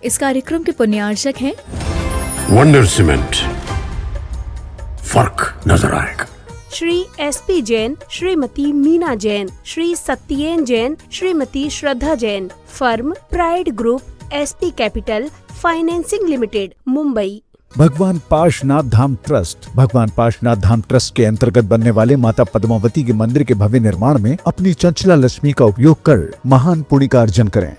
इस कार्यक्रम के पुण्यार्चक हैं वंडर सीमेंट, फर्क नजर आएगा। Shri SP Jain, Shrimati Meena Jain, Shri Satyen Jain, Shrimati Shraddha Jain. Firm Pride Group, SP Capital Financing Limited, Mumbai. भगवान पार्श्वनाथ धाम ट्रस्ट। भगवान पार्श्वनाथ धाम ट्रस्ट के अंतर्गत बनने वाले माता पद्मावती के मंदिर के भव्य निर्माण में अपनी चंचला लक्ष्मी का उपयोग कर महान पुण्य का अर्जन करें।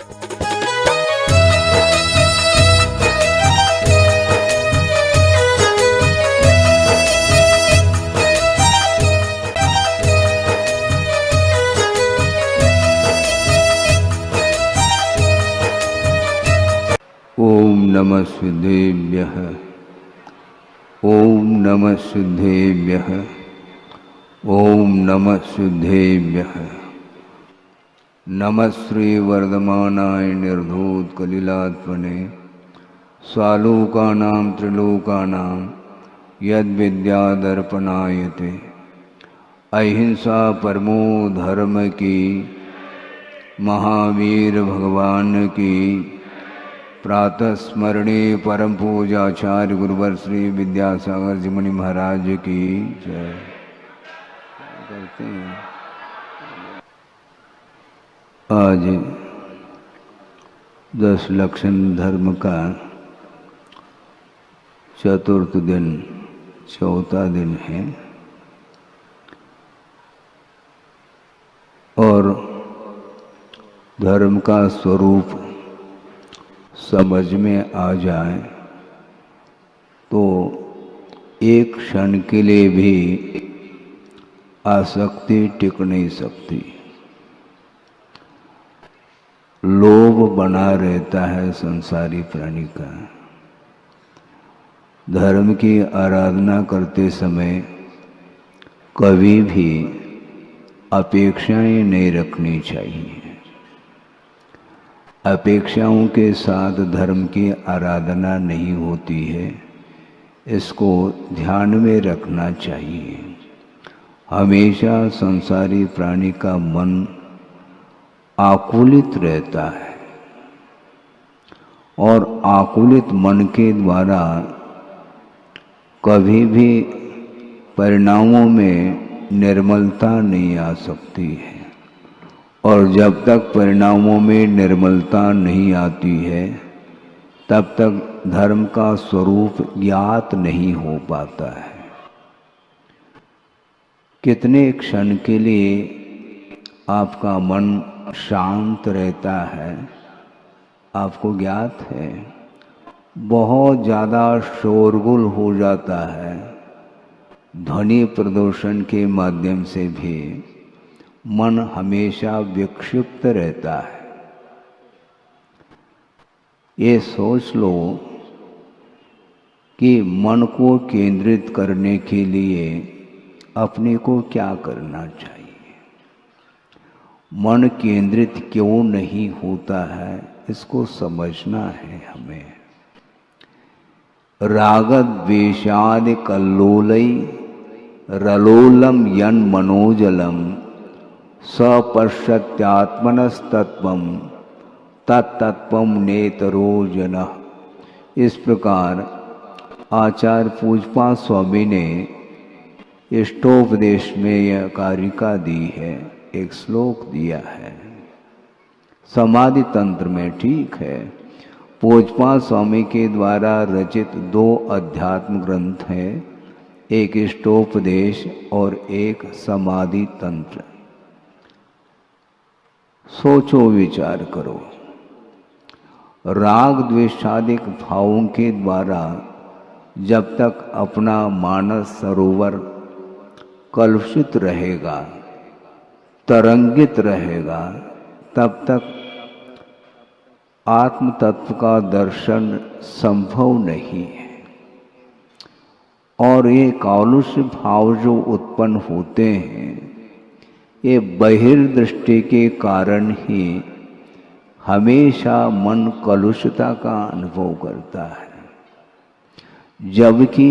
ओम नमः सिद्धेभ्यः, ओम नमः सिद्धेभ्यः, ओम नमः सिद्धेभ्यः। नमः श्री वर्धमानाय निर्धूत कलिलात्मने स्वालोकानां त्रिलोकानां यद विद्यादर्पणायते। अहिंसा परमो धर्म की, महावीर भगवान की प्रातः स्मरणे परम पूजाचार्य गुरुवर श्री विद्यासागर जी मुनि महाराज की जय। करते हैं आज 10 लक्षण धर्म का चतुर्थ दिन, चौथा दिन है और धर्म का स्वरूप समझ में आ जाए तो एक क्षण के लिए भी आसक्ति टिक नहीं सकती। लोभ बना रहता है संसारी प्राणी का। धर्म की आराधना करते समय कभी भी अपेक्षाएं नहीं रखनी चाहिए। अपेक्षाओं के साथ धर्म की आराधना नहीं होती है, इसको ध्यान में रखना चाहिए। हमेशा संसारी प्राणी का मन आकुलित रहता है और आकुलित मन के द्वारा कभी भी परिणामों में निर्मलता नहीं आ सकती है और जब तक परिणामों में निर्मलता नहीं आती है तब तक धर्म का स्वरूप ज्ञात नहीं हो पाता है। कितने क्षण के लिए आपका मन शांत रहता है आपको ज्ञात है? बहुत ज़्यादा शोरगुल हो जाता है, ध्वनि प्रदूषण के माध्यम से भी मन हमेशा विक्षिप्त रहता है। ये सोच लो कि मन को केंद्रित करने के लिए अपने को क्या करना चाहिए। मन केंद्रित क्यों नहीं होता है इसको समझना है हमें। रागद्वेषादि कल्लोलै रलोलम यन मनोजलम सपश्यत्यात्मनस्तत्वम तत्तत्वम नेतरो जनः। इस प्रकार आचार्य पूजपा स्वामी ने इष्टोपदेश में यह कारिका दी है, एक श्लोक दिया है समाधि तंत्र में। ठीक है, पूजपा स्वामी के द्वारा रचित 2 अध्यात्म ग्रंथ हैं, एक इष्टोपदेश और एक समाधि तंत्र। सोचो विचार करो। राग द्वेषादिक भावों के द्वारा जब तक अपना मानस सरोवर कलुषित रहेगा, तरंगित रहेगा, तब तक आत्म तत्व का दर्शन संभव नहीं है। और ये कालुष्य भाव जो उत्पन्न होते हैं ये बहिर्दृष्टि के कारण ही हमेशा मन कलुषता का अनुभव करता है। जबकि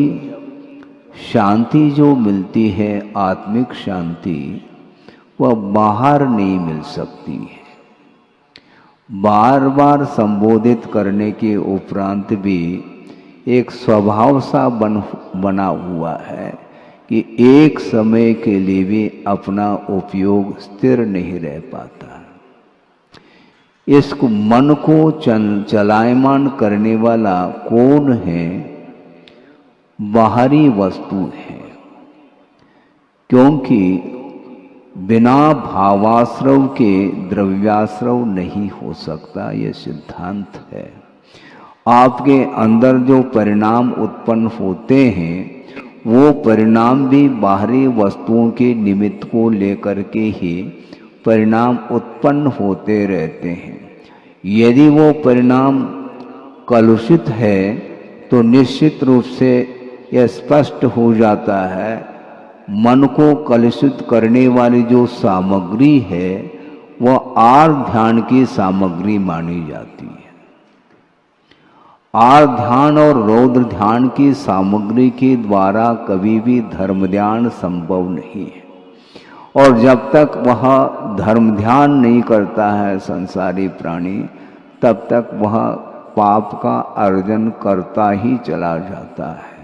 शांति जो मिलती है, आत्मिक शांति, वह बाहर नहीं मिल सकती है। बार बार संबोधित करने के उपरांत भी एक स्वभाव सा बना हुआ है कि एक समय के लिए भी अपना उपयोग स्थिर नहीं रह पाता। इसको मन को चलायमान करने वाला कौन है? बाहरी वस्तु है, क्योंकि बिना भावाश्रव के द्रव्याश्रव नहीं हो सकता, यह सिद्धांत है। आपके अंदर जो परिणाम उत्पन्न होते हैं वो परिणाम भी बाहरी वस्तुओं के निमित्त को लेकर के ही परिणाम उत्पन्न होते रहते हैं। यदि वो परिणाम कलुषित है तो निश्चित रूप से यह स्पष्ट हो जाता है, मन को कलुषित करने वाली जो सामग्री है वह आर्ध ध्यान की सामग्री मानी जाती है। आर्ध ध्यान और रौद्र ध्यान की सामग्री के द्वारा कभी भी धर्म ध्यान संभव नहीं है, और जब तक वह धर्म ध्यान नहीं करता है संसारी प्राणी, तब तक वह पाप का अर्जन करता ही चला जाता है।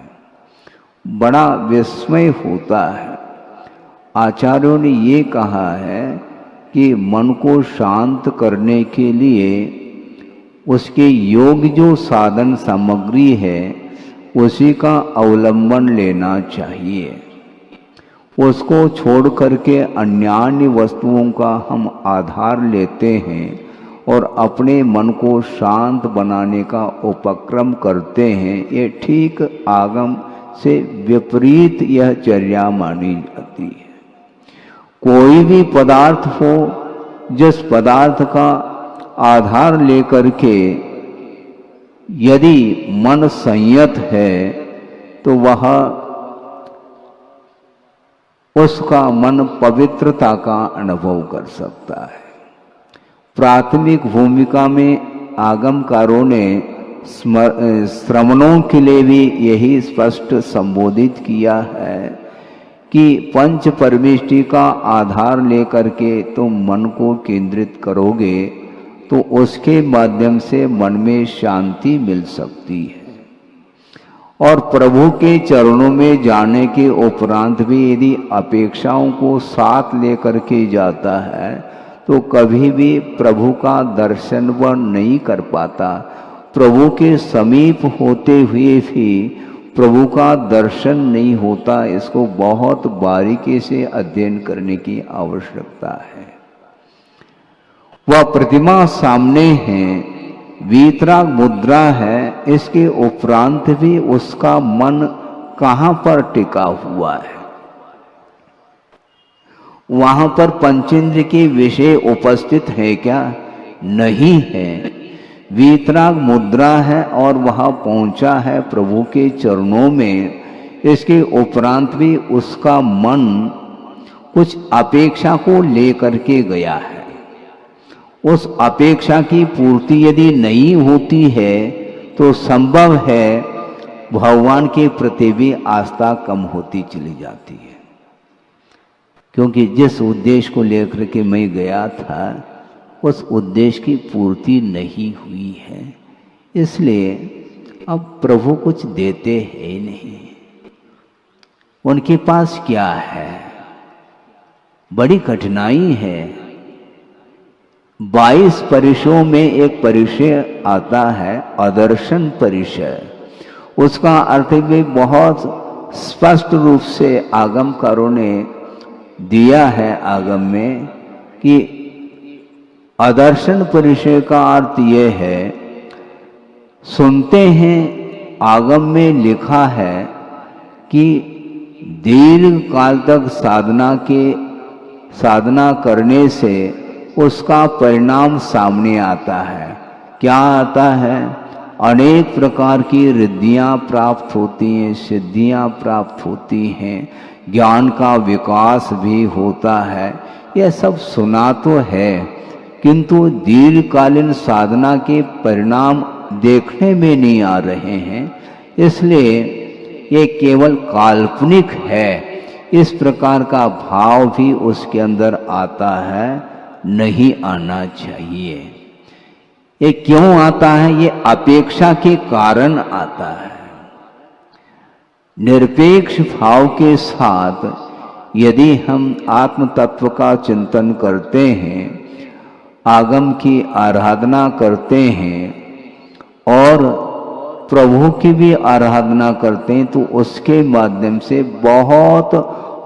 बड़ा विस्मय होता है। आचार्यों ने ये कहा है कि मन को शांत करने के लिए उसके योग्य जो साधन सामग्री है उसी का अवलंबन लेना चाहिए। उसको छोड़ करके अन्य वस्तुओं का हम आधार लेते हैं और अपने मन को शांत बनाने का उपक्रम करते हैं। ये ठीक आगम से विपरीत यह चर्या मानी जाती है। कोई भी पदार्थ हो, जिस पदार्थ का आधार लेकर के यदि मन संयत है तो वह उसका मन पवित्रता का अनुभव कर सकता है। प्राथमिक भूमिका में आगमकारों ने श्रवणों के लिए भी यही स्पष्ट संबोधित किया है कि पंच परमेष्टि का आधार लेकर के तुम मन को केंद्रित करोगे तो उसके माध्यम से मन में शांति मिल सकती है। और प्रभु के चरणों में जाने के उपरांत भी यदि अपेक्षाओं को साथ लेकर के जाता है तो कभी भी प्रभु का दर्शन वह नहीं कर पाता। प्रभु के समीप होते हुए भी प्रभु का दर्शन नहीं होता। इसको बहुत बारीकी से अध्ययन करने की आवश्यकता है। वह प्रतिमा सामने है, वीतराग मुद्रा है, इसके उपरांत भी उसका मन कहाँ पर टिका हुआ है? वहां पर पंचेंद्र के विषय उपस्थित है क्या? नहीं है। वीतराग मुद्रा है और वह पहुंचा है प्रभु के चरणों में। इसके उपरांत भी उसका मन कुछ अपेक्षा को लेकर के गया है। उस अपेक्षा की पूर्ति यदि नहीं होती है तो संभव है भगवान के प्रति भी आस्था कम होती चली जाती है, क्योंकि जिस उद्देश्य को लेकर के मैं गया था उस उद्देश्य की पूर्ति नहीं हुई है। इसलिए अब प्रभु कुछ देते हैं नहीं। उनके पास क्या है? बड़ी कठिनाई है। 22 परिचयों में एक परिचय आता है अदर्शन परिचय। उसका अर्थ भी बहुत स्पष्ट रूप से आगमकारों ने दिया है आगम में कि अदर्शन परिचय का अर्थ यह है, सुनते हैं आगम में लिखा है कि दीर्घ काल तक साधना करने से उसका परिणाम सामने आता है। क्या आता है? अनेक प्रकार की रिद्धियां प्राप्त होती हैं, सिद्धियां प्राप्त होती हैं, ज्ञान का विकास भी होता है। यह सब सुना तो है, किंतु दीर्घकालीन साधना के परिणाम देखने में नहीं आ रहे हैं। इसलिए ये केवल काल्पनिक है, इस प्रकार का भाव भी उसके अंदर आता है, नहीं आना चाहिए। ये क्यों आता है? ये अपेक्षा के कारण आता है। निरपेक्ष भाव के साथ यदि हम आत्म तत्व का चिंतन करते हैं, आगम की आराधना करते हैं और प्रभु की भी आराधना करते हैं, तो उसके माध्यम से बहुत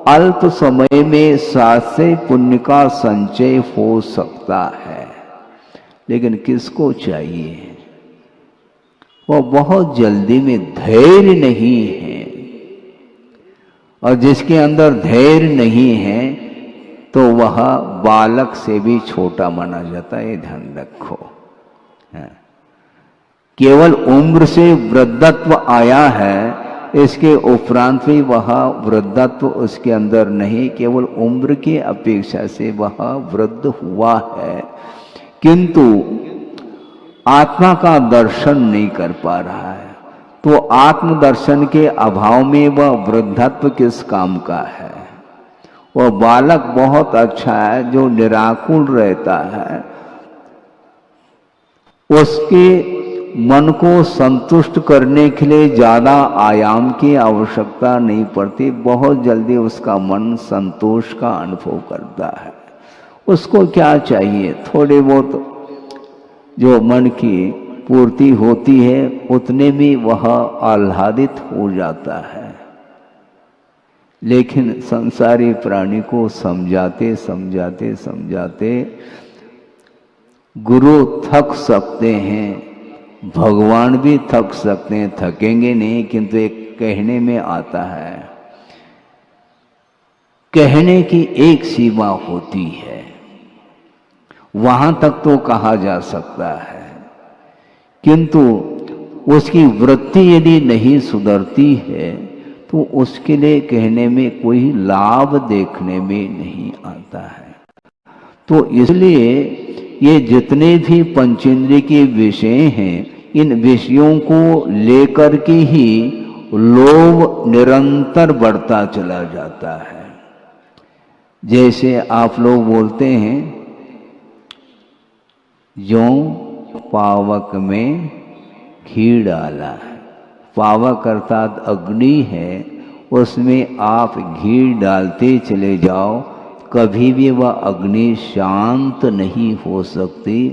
अल्प समय में सासे पुण्य का संचय हो सकता है। लेकिन किसको चाहिए? वो बहुत जल्दी में धैर्य नहीं है, और जिसके अंदर धैर्य नहीं है तो वह बालक से भी छोटा माना जाता है। ध्यान रखो, केवल उम्र से वृद्धत्व आया है, इसके उपरांत भी वह वृद्धत्व उसके अंदर नहीं, केवल उम्र की अपेक्षा से वह वृद्ध हुआ है, किंतु आत्मा का दर्शन नहीं कर पा रहा है। तो आत्मदर्शन के अभाव में वह वृद्धत्व किस काम का है? वह बालक बहुत अच्छा है जो निराकुल रहता है, उसके मन को संतुष्ट करने के लिए ज्यादा आयाम की आवश्यकता नहीं पड़ती, बहुत जल्दी उसका मन संतोष का अनुभव करता है। उसको क्या चाहिए? थोड़े बहुत जो मन की पूर्ति होती है उतने में वह आह्लादित हो जाता है। लेकिन संसारी प्राणी को समझाते समझाते समझाते गुरु थक सकते हैं, भगवान भी थक सकते हैं, थकेंगे नहीं, किंतु एक कहने में आता है, कहने की एक सीमा होती है, वहां तक तो कहा जा सकता है, किंतु उसकी वृत्ति यदि नहीं सुधरती है तो उसके लिए कहने में कोई लाभ देखने में नहीं आता है। तो इसलिए ये जितने भी पंचेंद्रिय के विषय हैं, इन विषयों को लेकर के ही लोभ निरंतर बढ़ता चला जाता है। जैसे आप लोग बोलते हैं, जो पावक में घी डाला है, पावक अर्थात अग्नि है, उसमें आप घी डालते चले जाओ, कभी भी वह अग्नि शांत नहीं हो सकती,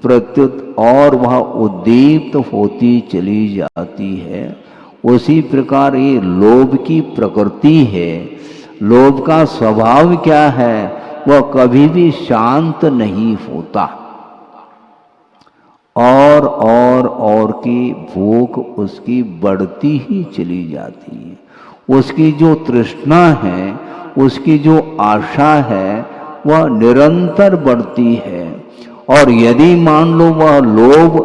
प्रत्युत और वह उद्दीप्त होती चली जाती है। उसी प्रकार ये लोभ की प्रकृति है। लोभ का स्वभाव क्या है? वह कभी भी शांत नहीं होता, और की भूख उसकी बढ़ती ही चली जाती है। उसकी जो तृष्णा है, उसकी जो आशा है, वह निरंतर बढ़ती है। और यदि मान लो वह लोभ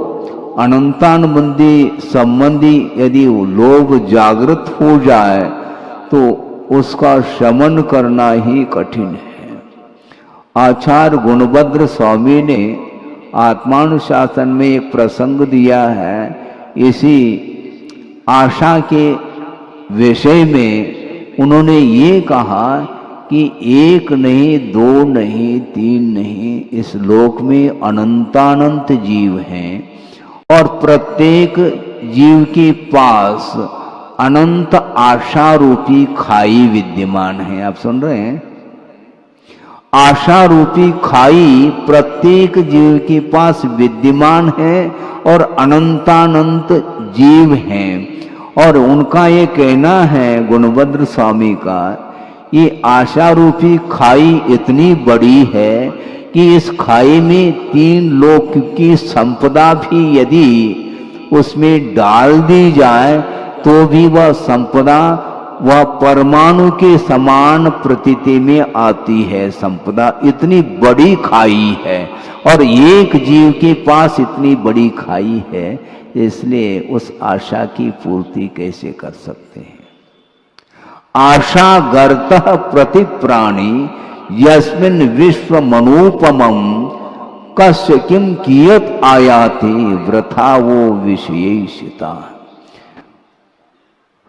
अनंतानुबंधी संबंधी यदि लोभ जागृत हो जाए तो उसका शमन करना ही कठिन है। आचार्य गुणभद्र स्वामी ने आत्मानुशासन में एक प्रसंग दिया है, इसी आशा के विषय में उन्होंने ये कहा कि एक नहीं, दो नहीं, तीन नहीं, इस लोक में अनंतानंत जीव हैं और प्रत्येक जीव के पास अनंत आशा रूपी खाई विद्यमान है। आप सुन रहे हैं? आशा रूपी खाई प्रत्येक जीव के पास विद्यमान है और अनंतानंत जीव हैं। और उनका ये कहना है, गुणभद्र स्वामी का, ये आशा रूपी खाई इतनी बड़ी है कि इस खाई में तीन लोक की संपदा भी यदि उसमें डाल दी जाए तो भी वह संपदा वह परमाणु के समान प्रतीति में आती है। संपदा इतनी बड़ी खाई है और एक जीव के पास इतनी बड़ी खाई है, इसलिए उस आशा की पूर्ति कैसे कर सकते हैं? आशा गर्तः प्रति प्राणी यस्मिन् विश्व मनोपमं कस्य किम कियत आयाति वृथा वो विषयिता।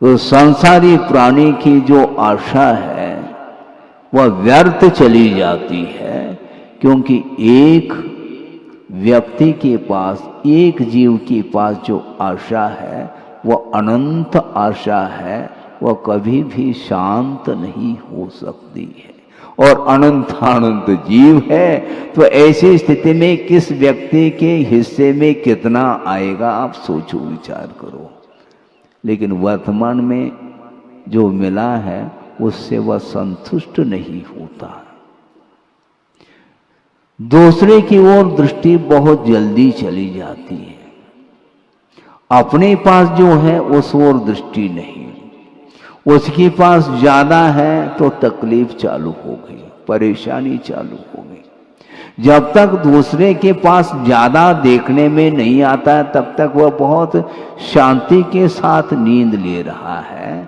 तो संसारी प्राणी की जो आशा है वह व्यर्थ चली जाती है, क्योंकि एक व्यक्ति के पास, एक जीव के पास जो आशा है वह अनंत आशा है, वह कभी भी शांत नहीं हो सकती है। और अनंत जीव है, तो ऐसी स्थिति में किस व्यक्ति के हिस्से में कितना आएगा, आप सोचो विचार करो। लेकिन वर्तमान में जो मिला है उससे वह संतुष्ट नहीं होता। दूसरे की ओर दृष्टि बहुत जल्दी चली जाती है, अपने पास जो है उस ओर दृष्टि नहीं। उसके पास ज्यादा है तो तकलीफ चालू हो गई, परेशानी चालू हो गई। जब तक दूसरे के पास ज्यादा देखने में नहीं आता तब तक वह बहुत शांति के साथ नींद ले रहा है,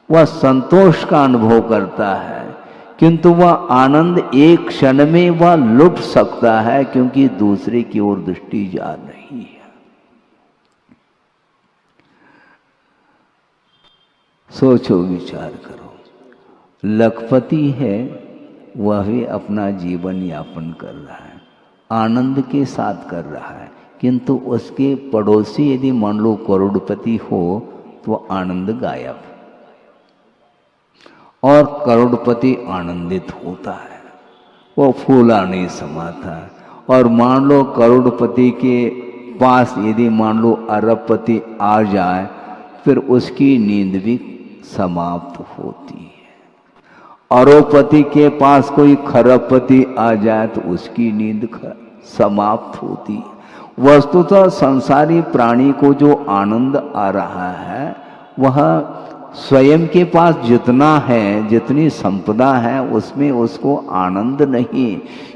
वह संतोष का अनुभव करता है, किंतु वह आनंद एक क्षण में वह लुट सकता है, क्योंकि दूसरे की ओर दृष्टि जा रही है। सोचो विचार करो, लखपति है, वह भी अपना जीवन यापन कर रहा है, आनंद के साथ कर रहा है, किंतु उसके पड़ोसी यदि मान लो करोड़पति हो तो आनंद गायब, और करोड़पति आनंदित होता है, वो फूला नहीं समाता। और मान लो करोड़पति के पास यदि मान लो अरबपति आ जाए, फिर उसकी नींद भी समाप्त होती है। अरबपति के पास कोई खरबपति आ जाए तो उसकी नींद समाप्त होती है। वस्तुतः संसारी प्राणी को जो आनंद आ रहा है वह स्वयं के पास जितना है, जितनी संपदा है, उसमें उसको आनंद नहीं,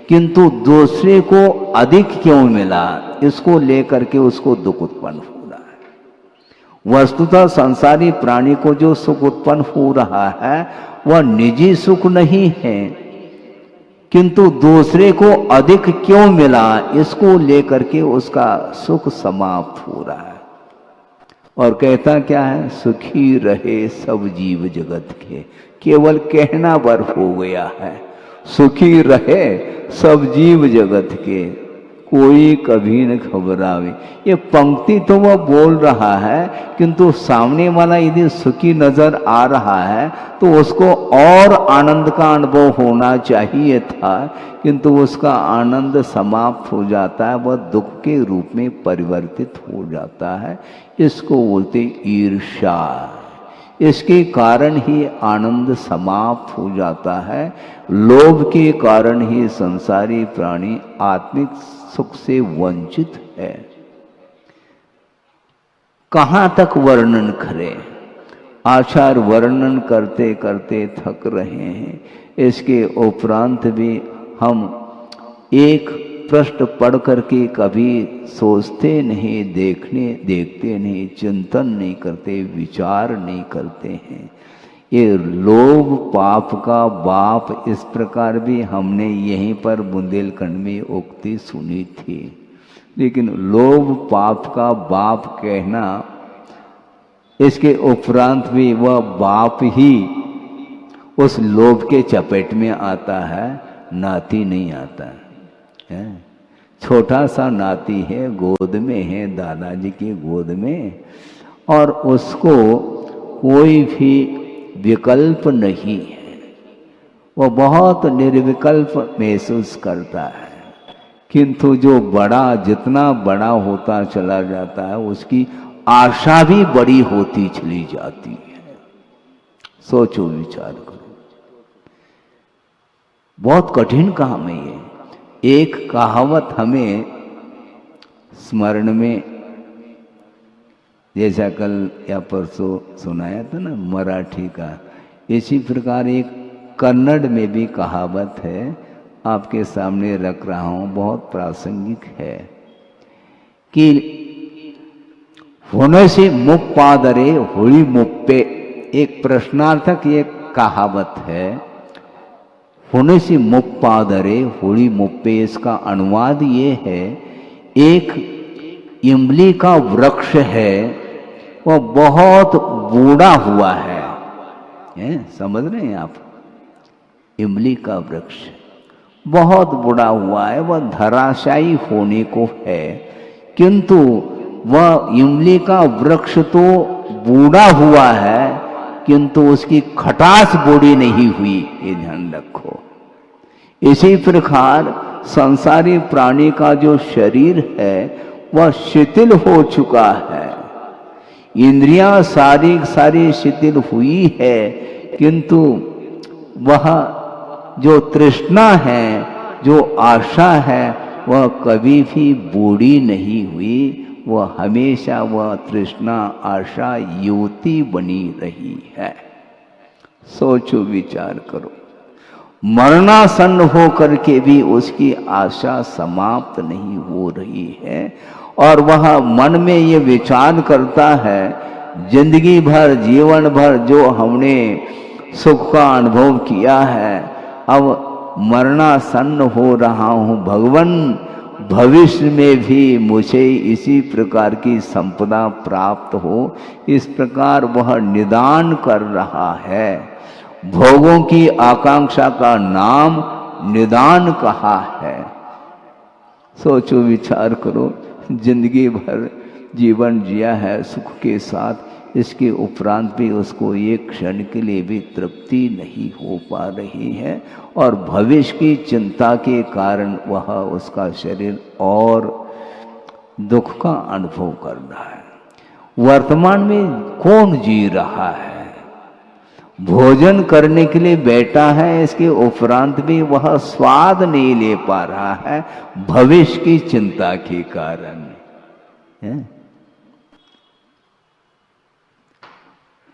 किंतु दूसरे को अधिक क्यों मिला, इसको लेकर के उसको दुख उत्पन्न हो रहा है। वस्तुतः संसारी प्राणी को जो सुख उत्पन्न हो रहा है वह निजी सुख नहीं है, किंतु दूसरे को अधिक क्यों मिला, इसको लेकर के उसका सुख समाप्त हो रहा है। और कहता क्या है, सुखी रहे सब जीव जगत के, केवल कहना भर हो गया है, सुखी रहे सब जीव जगत के, कोई कभी न घबरावे। ये पंक्ति तो वह बोल रहा है, किंतु सामने वाला यदि सुखी नजर आ रहा है तो उसको और आनंद का अनुभव होना चाहिए था, किंतु उसका आनंद समाप्त हो जाता है, वह दुख के रूप में परिवर्तित हो जाता है। इसको बोलते ईर्ष्या। इसके कारण ही आनंद समाप्त हो जाता है। लोभ के कारण ही संसारी प्राणी आत्मिक सुख से वंचित है। कहां तक वर्णन करें, आचार वर्णन करते करते थक रहे हैं। इसके उपरांत भी हम एक प्रश्न पढ़ करके कभी सोचते नहीं, देखते नहीं, चिंतन नहीं करते, विचार नहीं करते हैं। ये लोभ पाप का बाप, इस प्रकार भी हमने यहीं पर बुंदेलखंड में उक्ति सुनी थी। लेकिन लोभ पाप का बाप कहना, इसके उपरांत भी वह बाप ही उस लोभ के चपेट में आता है, नाती नहीं आता है। छोटा सा नाती है, गोद में है, दादाजी की गोद में, और उसको कोई भी विकल्प नहीं है, वह बहुत निर्विकल्प महसूस करता है। किंतु जो बड़ा, जितना बड़ा होता चला जाता है, उसकी आशा भी बड़ी होती चली जाती है। सोचो विचार करो, बहुत कठिन काम है ये। एक कहावत हमें स्मरण में, जैसा कल या परसों सुनाया था ना मराठी का, इसी प्रकार एक कन्नड़ में भी कहावत है, आपके सामने रख रहा हूं, बहुत प्रासंगिक है कि होने से मुप्पादरे होली मुप्पे, एक प्रश्नार्थक ये कहावत है। होने से मुप्पादरे होली मुप्पे, इसका अनुवाद ये है, एक इमली का वृक्ष है, वह बहुत बूढ़ा हुआ है, समझ रहे हैं आप? इमली का वृक्ष बहुत बुढ़ा हुआ है, वह धराशायी होने को है, किंतु वह इमली का वृक्ष तो बूढ़ा हुआ है, किंतु उसकी खटास बूढ़ी नहीं हुई, ये ध्यान रखो। इसी प्रकार संसारी प्राणी का जो शरीर है वह शिथिल हो चुका है, इंद्रियां सारी शिथिल हुई है, किंतु वह जो तृष्णा है, जो आशा है, वह कभी भी बूढ़ी नहीं हुई। वह हमेशा वह तृष्णा आशा युवती बनी रही है। सोचो, विचार करो, मरणासन्न हो करके भी उसकी आशा समाप्त नहीं हो रही है, और वह मन में ये विचार करता है, जिंदगी भर जीवन भर जो हमने सुख का अनुभव किया है, अब मरणासन्न हो रहा हूँ, भगवान भविष्य में भी मुझे इसी प्रकार की संपदा प्राप्त हो, इस प्रकार वह निदान कर रहा है। भोगों की आकांक्षा का नाम निदान कहा है। सोचो, विचार करो, जिंदगी भर जीवन जिया है सुख के साथ, इसके उपरांत भी उसको एक क्षण के लिए भी तृप्ति नहीं हो पा रही है, और भविष्य की चिंता के कारण वह उसका शरीर और दुख का अनुभव कर रहा है। वर्तमान में कौन जी रहा है? भोजन करने के लिए बैठा है, इसके उपरांत भी वह स्वाद नहीं ले पा रहा है, भविष्य की चिंता के कारण है।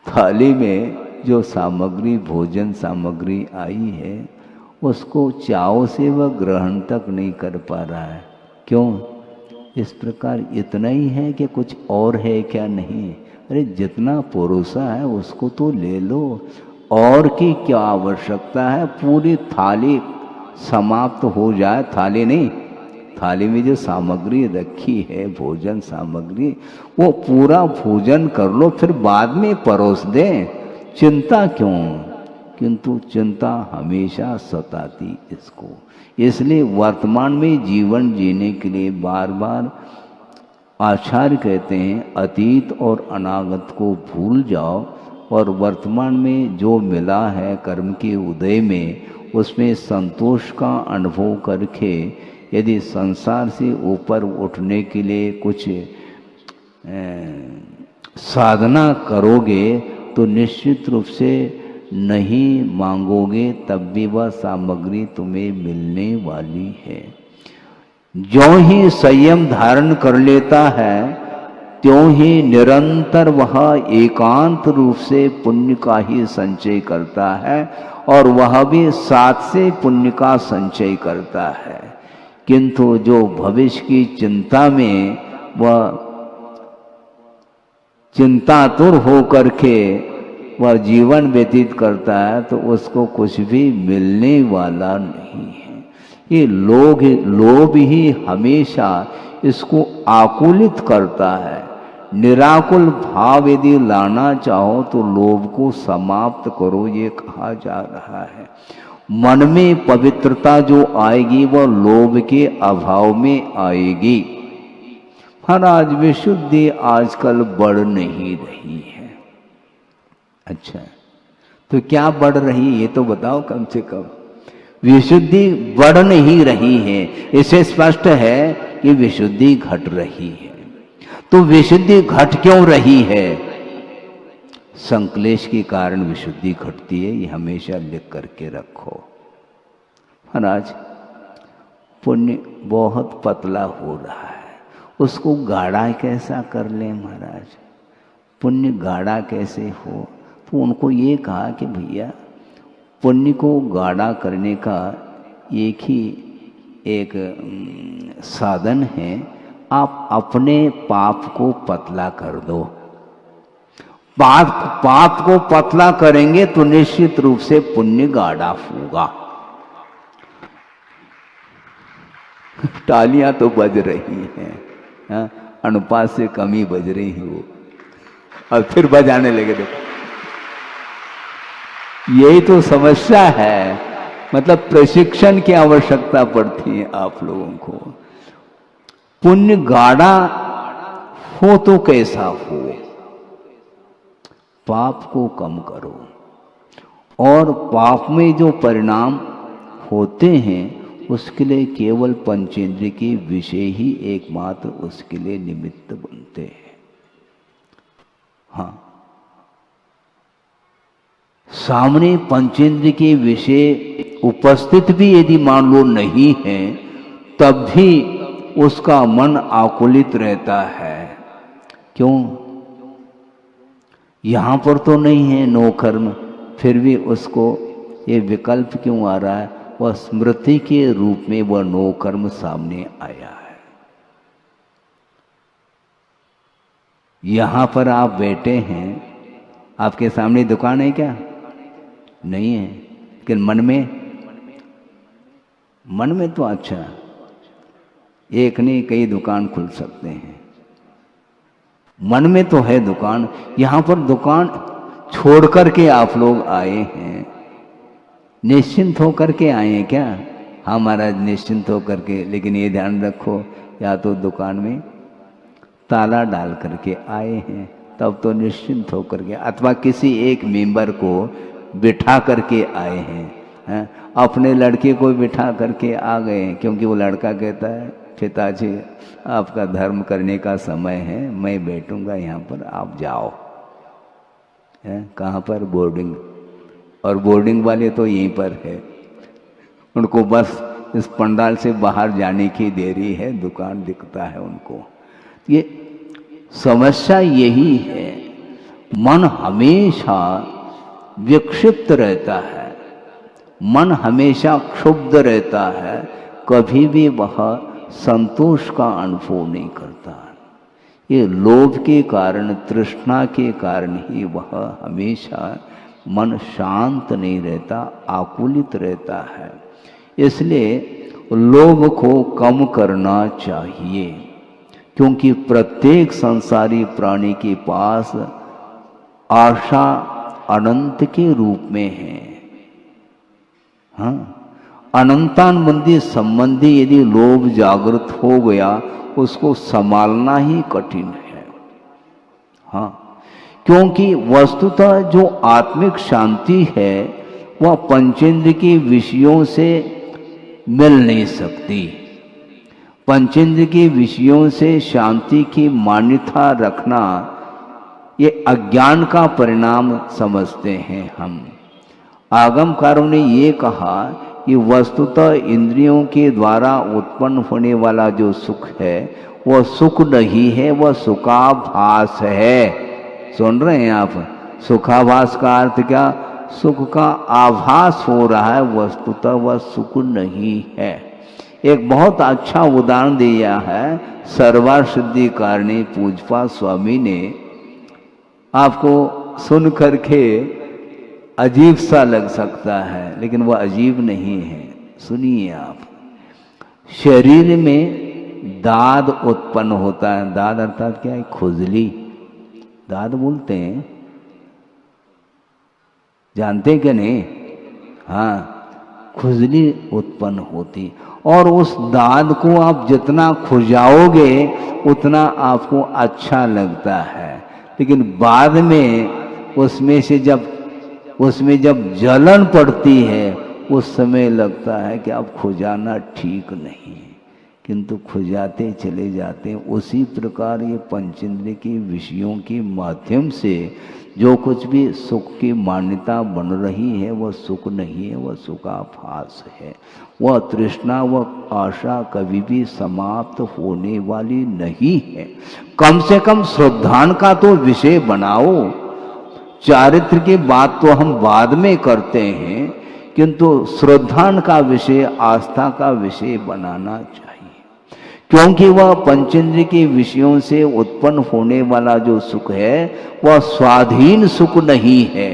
थाली में जो सामग्री, भोजन सामग्री आई है, उसको चाव से वह ग्रहण तक नहीं कर पा रहा है। क्यों? इस प्रकार इतना ही है कि कुछ और है क्या? नहीं। अरे जितना परोसा है उसको तो ले लो, और की क्या आवश्यकता है? पूरी थाली समाप्त हो जाए, थाली नहीं, थाली में जो सामग्री रखी है, भोजन सामग्री, वो पूरा भोजन कर लो, फिर बाद में परोस दें। चिंता क्यों? किंतु चिंता हमेशा सताती इसको। इसलिए वर्तमान में जीवन जीने के लिए बार बार आचार्य कहते हैं, अतीत और अनागत को भूल जाओ, और वर्तमान में जो मिला है कर्म के उदय में, उसमें संतोष का अनुभव करके यदि संसार से ऊपर उठने के लिए कुछ साधना करोगे तो निश्चित रूप से नहीं मांगोगे, तब भी वह सामग्री तुम्हें मिलने वाली है। जो ही संयम धारण कर लेता है, त्यों ही निरंतर वह एकांत रूप से पुण्य का ही संचय करता है, और वह भी साथ से पुण्य का संचय करता है। किंतु जो भविष्य की चिंता में वह चिंतातुर हो करके वह जीवन व्यतीत करता है, तो उसको कुछ भी मिलने वाला नहीं है। ये लोभ ही हमेशा इसको आकुलित करता है। निराकुल भाव यदि लाना चाहो तो लोभ को समाप्त करो, ये कहा जा रहा है। मन में पवित्रता जो आएगी वह लोभ के अभाव में आएगी। महाराज, विशुद्धि आजकल बढ़ नहीं रही है। अच्छा, तो क्या बढ़ रही है ये तो बताओ कम से कम। विशुद्धि बढ़ नहीं रही है, इससे स्पष्ट है कि विशुद्धि घट रही है। तो विशुद्धि घट क्यों रही है? संक्लेश के कारण विशुद्धि घटती है, ये हमेशा लिख करके रखो। महाराज, पुण्य बहुत पतला हो रहा है, उसको गाढ़ा कैसा कर ले महाराज? पुण्य गाढ़ा कैसे हो? तो उनको ये कहा कि भैया, पुण्य को गाढ़ा करने का एक साधन है, आप अपने पाप को पतला कर दो। पाप को पतला करेंगे तो निश्चित रूप से पुण्य गाढ़ा होगा। तालियां तो बज रही हैं, अनुपात से कम ही बज रही है वो, अब फिर बजाने लगे। देखो, यही तो समस्या है। मतलब प्रशिक्षण की आवश्यकता पड़ती है आप लोगों को। पुण्य गाढ़ा हो तो कैसा हो, पाप को कम करो, और पाप में जो परिणाम होते हैं उसके लिए केवल पंचेंद्रिय के विषय ही एकमात्र उसके लिए निमित्त बनते हैं। हाँ, सामने पंचेंद्रिय के विषय उपस्थित भी यदि मान लो नहीं है, तब भी उसका मन आकुलित रहता है। क्यों? यहां पर तो नहीं है नो कर्म, फिर भी उसको ये विकल्प क्यों आ रहा है? वह स्मृति के रूप में वह नो कर्म सामने आया है। यहां पर आप बैठे हैं, आपके सामने दुकान है क्या? नहीं है, लेकिन मन में तो अच्छा, एक नहीं कई दुकान खुल सकते हैं। मन में तो है दुकान। यहां पर दुकान छोड़ करके आप लोग आए हैं, निश्चिंत होकर के आए हैं क्या? हाँ महाराज, निश्चिंत होकर के, लेकिन ये ध्यान रखो, या तो दुकान में ताला डाल करके आए हैं तब तो निश्चिंत होकर के, अथवा किसी एक मेंबर को बिठा करके आए हैं, अपने लड़के को बिठा करके आ गए हैं, क्योंकि वो लड़का कहता है पिताजी आपका धर्म करने का समय है, मैं बैठूंगा यहाँ पर, आप जाओ। कहाँ पर? बोर्डिंग। और बोर्डिंग वाले तो यहीं पर है, उनको बस इस पंडाल से बाहर जाने की देरी है, दुकान दिखता है उनको। ये समस्या यही है, मन हमेशा विक्षिप्त रहता है, मन हमेशा क्षुब्ध रहता है, कभी भी वह संतोष का अनुभव नहीं करता। ये लोभ के कारण, तृष्णा के कारण ही वह हमेशा मन शांत नहीं रहता, आकुलित रहता है। इसलिए लोभ को कम करना चाहिए, क्योंकि प्रत्येक संसारी प्राणी के पास आशा अनंत के रूप में है। हाँ, अनंतानुबंधी संबंधी यदि लोभ जागृत हो गया, उसको संभालना ही कठिन है। हाँ, क्योंकि वस्तुतः जो आत्मिक शांति है वह पंचेंद्र के विषयों से मिल नहीं सकती। पंचेंद्र के विषयों से शांति की मान्यता रखना ये अज्ञान का परिणाम समझते हैं हम। आगमकारों ने ये कहा कि वस्तुतः इंद्रियों के द्वारा उत्पन्न होने वाला जो सुख है वह सुख नहीं है, वह सुखाभास है। सुन रहे हैं आप? सुखाभास का अर्थ क्या? सुख का आभास हो रहा है, वस्तुतः वह सुख नहीं है। एक बहुत अच्छा उदाहरण दिया है सर्वार सिद्धि कारणी पूजपा स्वामी ने। आपको सुन करके अजीब सा लग सकता है, लेकिन वह अजीब नहीं है। सुनिए आप, शरीर में दाद उत्पन्न होता है। दाद अर्थात क्या है? खुजली, दाद बोलते हैं, जानते क्या नहीं? हाँ, खुजली उत्पन्न होती, और उस दाद को आप जितना खुजाओगे उतना आपको अच्छा लगता है, लेकिन बाद में उसमें जब जलन पड़ती है उस समय लगता है कि अब खुजाना ठीक नहीं है, किंतु खुजाते चले जाते हैं। उसी प्रकार ये पंचेंद्रिय के विषयों के माध्यम से जो कुछ भी सुख की मान्यता बन रही है वह सुख नहीं है, वह सुखाभास है। वह तृष्णा, वह आशा कभी भी समाप्त होने वाली नहीं है। कम से कम श्रद्धान का तो विषय बनाओ। चारित्र की बात तो हम बाद में करते हैं, किंतु श्रद्धान का विषय, आस्था का विषय बनाना चाहिए, क्योंकि वह पंचेंद्रिय के विषयों से उत्पन्न होने वाला जो सुख है वह स्वाधीन सुख नहीं है,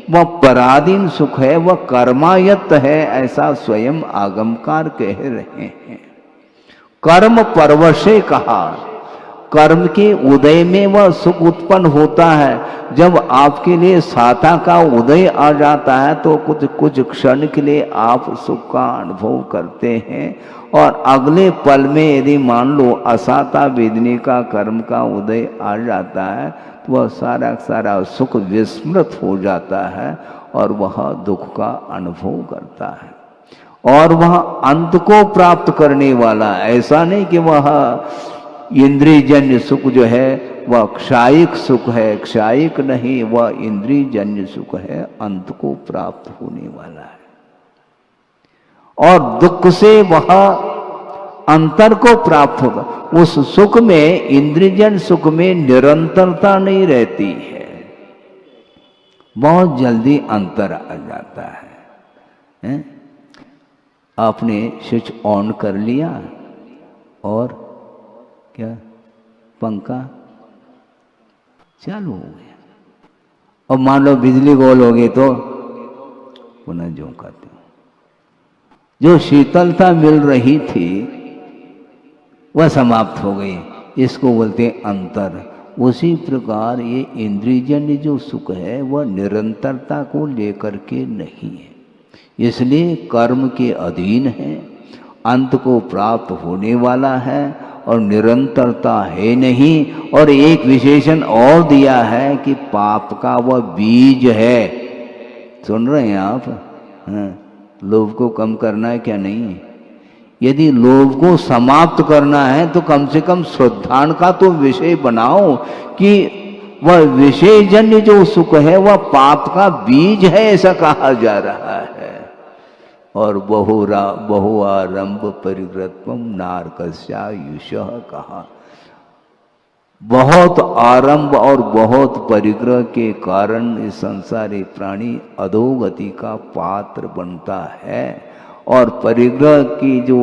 वह पराधीन सुख है, वह कर्मायत्त है, ऐसा स्वयं आगमकार कह रहे हैं। कर्म परवशे कहा, कर्म के उदय में वह सुख उत्पन्न होता है। जब आपके लिए साता का उदय आ जाता है तो कुछ क्षण के लिए आप सुख का अनुभव करते हैं, और अगले पल में यदि मान लो असाता वेदनी का कर्म का उदय आ जाता है तो वह सारा सुख विस्मृत हो जाता है और वह दुख का अनुभव करता है। और वह अंत को प्राप्त करने वाला, ऐसा नहीं कि वह इंद्रियजन्य सुख जो है वह क्षायिक सुख है, क्षायिक नहीं, वह इंद्रियजन्य सुख है, अंत को प्राप्त होने वाला है। और दुख से वह अंतर को प्राप्त होगा। उस सुख में, इंद्रियजन्य सुख में निरंतरता नहीं रहती है, बहुत जल्दी अंतर आ जाता है? आपने स्विच ऑन कर लिया और क्या पंखा चालू हो गया, और मान लो बिजली गोल हो गई तो पुनः झोंकाते हो। जो शीतलता मिल रही थी वह समाप्त हो गई, इसको बोलते हैं अंतर। उसी प्रकार ये इंद्रियजन्य जो सुख है वह निरंतरता को लेकर के नहीं है, इसलिए कर्म के अधीन है, अंत को प्राप्त होने वाला है और निरंतरता है नहीं। और एक विशेषण और दिया है कि पाप का वह बीज है। सुन रहे हैं आप? लोभ को कम करना है क्या? नहीं। यदि लोभ को समाप्त करना है तो कम से कम श्रद्धान का तो विषय बनाओ कि वह विषयजन्य जो सुख है वह पाप का बीज है, ऐसा कहा जा रहा है। और बहुआरंभ परिग्रत्वम नारकस्यायुषः कहा। बहुत आरंभ और बहुत परिग्रह के कारण इस संसारी प्राणी अधोगति का पात्र बनता है, और परिग्रह की जो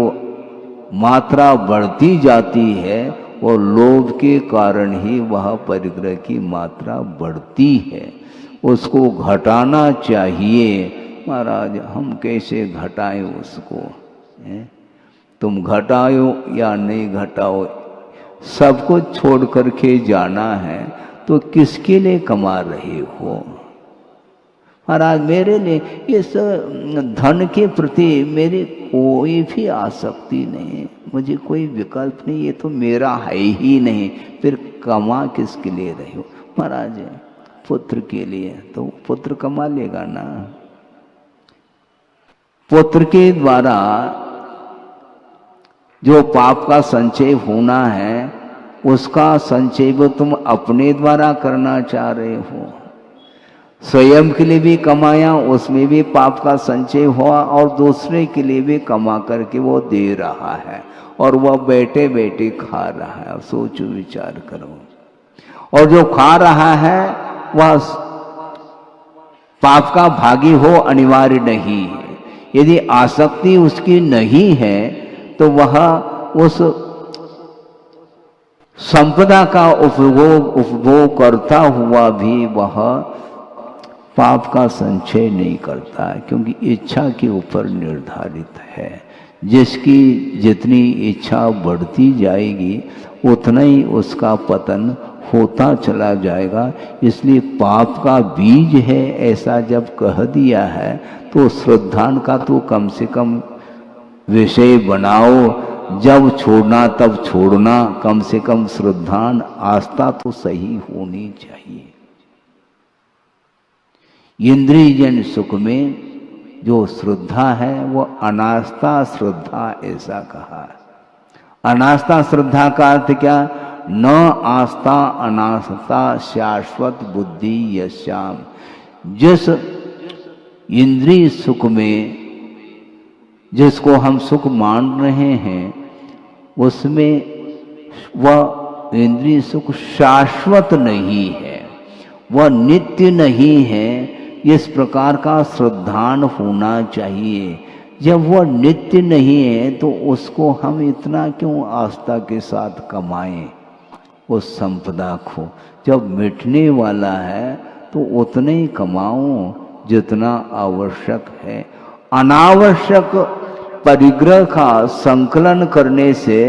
मात्रा बढ़ती जाती है वो लोभ के कारण ही वह परिग्रह की मात्रा बढ़ती है। उसको घटाना चाहिए। महाराज हम कैसे घटाएं उसको? तुम घटाओ या नहीं घटाओ, सबको छोड़ करके जाना है तो किसके लिए कमा रहे हो? महाराज मेरे लिए इस धन के प्रति मेरी कोई भी आसक्ति नहीं, मुझे कोई विकल्प नहीं, ये तो मेरा है ही नहीं, फिर कमा किसके लिए रहे हो? महाराज पुत्र के लिए, तो पुत्र कमा लेगा ना। पुत्र के द्वारा जो पाप का संचय होना है उसका संचय वो तुम अपने द्वारा करना चाह रहे हो। स्वयं के लिए भी कमाया, उसमें भी पाप का संचय हुआ, और दूसरे के लिए भी कमा करके वो दे रहा है, और वह बैठे बैठे खा रहा है। अब सोचो विचार करो। और जो खा रहा है वह पाप का भागी हो अनिवार्य नहीं है। यदि आसक्ति उसकी नहीं है तो वह उस संपदा का उपभोग करता हुआ भी वह पाप का संचय नहीं करता है, क्योंकि इच्छा के ऊपर निर्धारित है। जिसकी जितनी इच्छा बढ़ती जाएगी उतना ही उसका पतन होता चला जाएगा। इसलिए पाप का बीज है ऐसा जब कह दिया है तो श्रद्धान का तो कम से कम विषय बनाओ। जब छोड़ना तब छोड़ना, कम से कम श्रद्धान आस्था तो सही होनी चाहिए। इंद्रियजन्य सुख में जो श्रद्धा है वो अनास्था श्रद्धा ऐसा कहा है। अनास्था श्रद्धा का अर्थ क्या? न आस्था अनास्था शाश्वत बुद्धि यश्याम। जिस इंद्रिय सुख में जिसको हम सुख मान रहे हैं उसमें वह इंद्रिय सुख शाश्वत नहीं है, वह नित्य नहीं है। इस प्रकार का श्रद्धान होना चाहिए। जब वह नित्य नहीं है तो उसको हम इतना क्यों आस्था के साथ कमाएं? उस संपदा को जब मिटने वाला है तो उतने ही कमाओ जितना आवश्यक है। अनावश्यक परिग्रह का संकलन करने से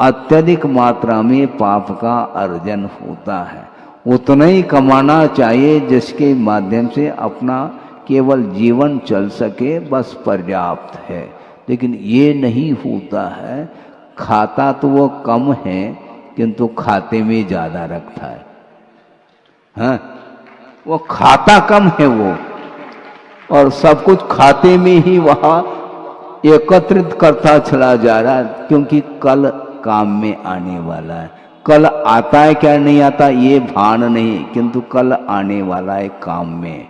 अत्यधिक मात्रा में पाप का अर्जन होता है। उतना ही कमाना चाहिए जिसके माध्यम से अपना केवल जीवन चल सके, बस पर्याप्त है। लेकिन ये नहीं होता है, खाता तो वो कम है किंतु खाते में ज़्यादा रखता है। हाँ, वो खाता कम है वो, और सब कुछ खाते में ही वह एकत्रित करता चला जा रहा है, क्योंकि कल काम में आने वाला है। कल आता है क्या नहीं आता ये भान नहीं, किंतु कल आने वाला है काम में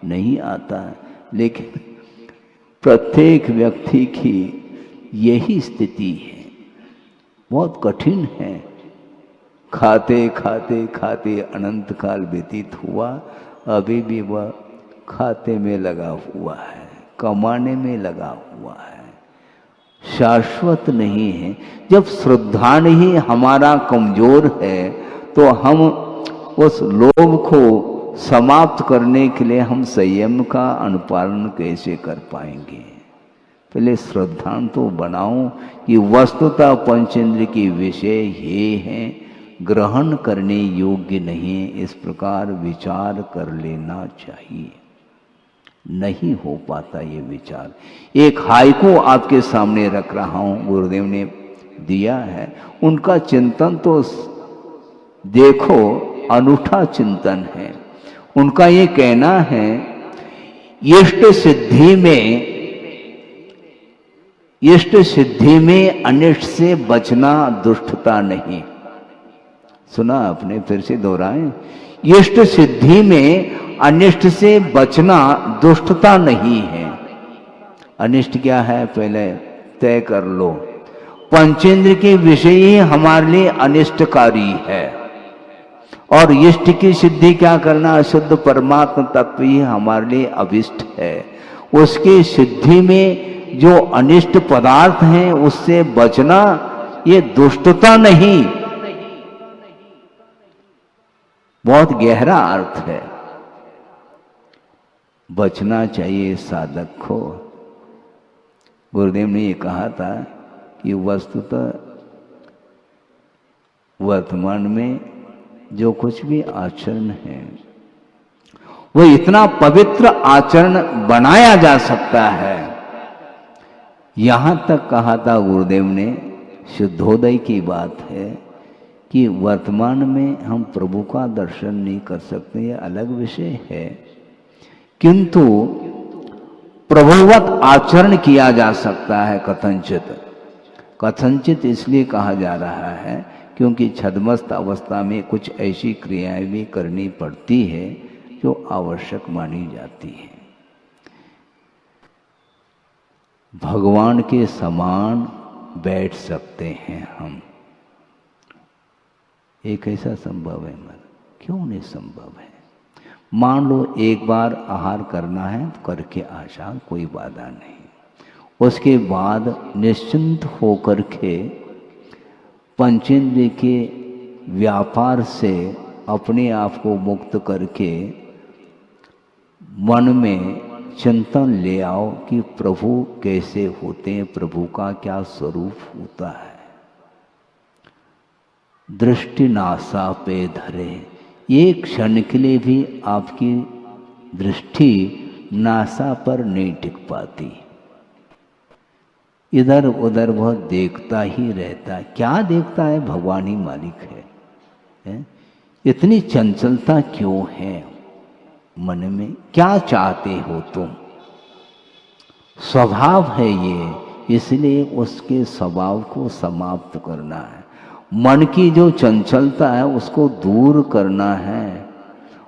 नहीं आता है। लेकिन प्रत्येक व्यक्ति की यही स्थिति है, बहुत कठिन है। खाते खाते खाते अनंत काल व्यतीत हुआ, अभी भी वह खाते में लगा हुआ है, कमाने में लगा हुआ है, शाश्वत नहीं है। जब श्रद्धा ही हमारा कमजोर है तो हम उस लोभ को समाप्त करने के लिए हम संयम का अनुपालन कैसे कर पाएंगे? पहले श्रद्धा तो बनाओ कि वस्तुतः पंचेंद्र के विषय ये हैं, ग्रहण करने योग्य नहीं, इस प्रकार विचार कर लेना चाहिए। नहीं हो पाता ये विचार। एक हाइकू आपके सामने रख रहा हूं, गुरुदेव ने दिया है, उनका चिंतन तो देखो, अनूठा चिंतन है। उनका ये कहना है, इष्ट सिद्धि में अनिष्ट से बचना दुष्टता नहीं। सुना आपने? फिर से दोहराएं, इष्ट सिद्धि में अनिष्ट से बचना दुष्टता नहीं है। अनिष्ट क्या है पहले तय कर लो। पंचेंद्र के विषय ही हमारे लिए अनिष्टकारी है, और इष्ट की सिद्धि क्या करना, शुद्ध परमात्मा तत्व ही हमारे लिए अभिष्ट है। उसकी सिद्धि में जो अनिष्ट पदार्थ हैं उससे बचना ये दुष्टता नहीं, बहुत गहरा अर्थ है। बचना चाहिए साधक को। गुरुदेव ने ये कहा था कि वस्तुतः वर्तमान में जो कुछ भी आचरण है वो इतना पवित्र आचरण बनाया जा सकता है। यहां तक कहा था गुरुदेव ने, शुद्धोदय की बात है कि वर्तमान में हम प्रभु का दर्शन नहीं कर सकते, ये अलग विषय है, किंतु प्रभुवत आचरण किया जा सकता है कथनचित। कथनचित इसलिए कहा जा रहा है क्योंकि छद्मस्त अवस्था में कुछ ऐसी क्रियाएं भी करनी पड़ती है जो आवश्यक मानी जाती है। भगवान के समान बैठ सकते हैं हम, ये कैसा संभव है? क्यों नहीं संभव है? मान लो एक बार आहार करना है तो करके आशा, कोई बाधा नहीं। उसके बाद निश्चिंत होकर के पंचेंद्रिय के व्यापार से अपने आप को मुक्त करके मन में चिंतन ले आओ कि प्रभु कैसे होते हैं, प्रभु का क्या स्वरूप होता है। दृष्टि नासा पे धरे, एक क्षण के लिए भी आपकी दृष्टि नासा पर नहीं टिक पाती, इधर उधर वह देखता ही रहता है। क्या देखता है? भगवान ही मालिक है। इतनी चंचलता क्यों है मन में? क्या चाहते हो तुम? स्वभाव है ये, इसलिए उसके स्वभाव को समाप्त करना है। मन की जो चंचलता है उसको दूर करना है,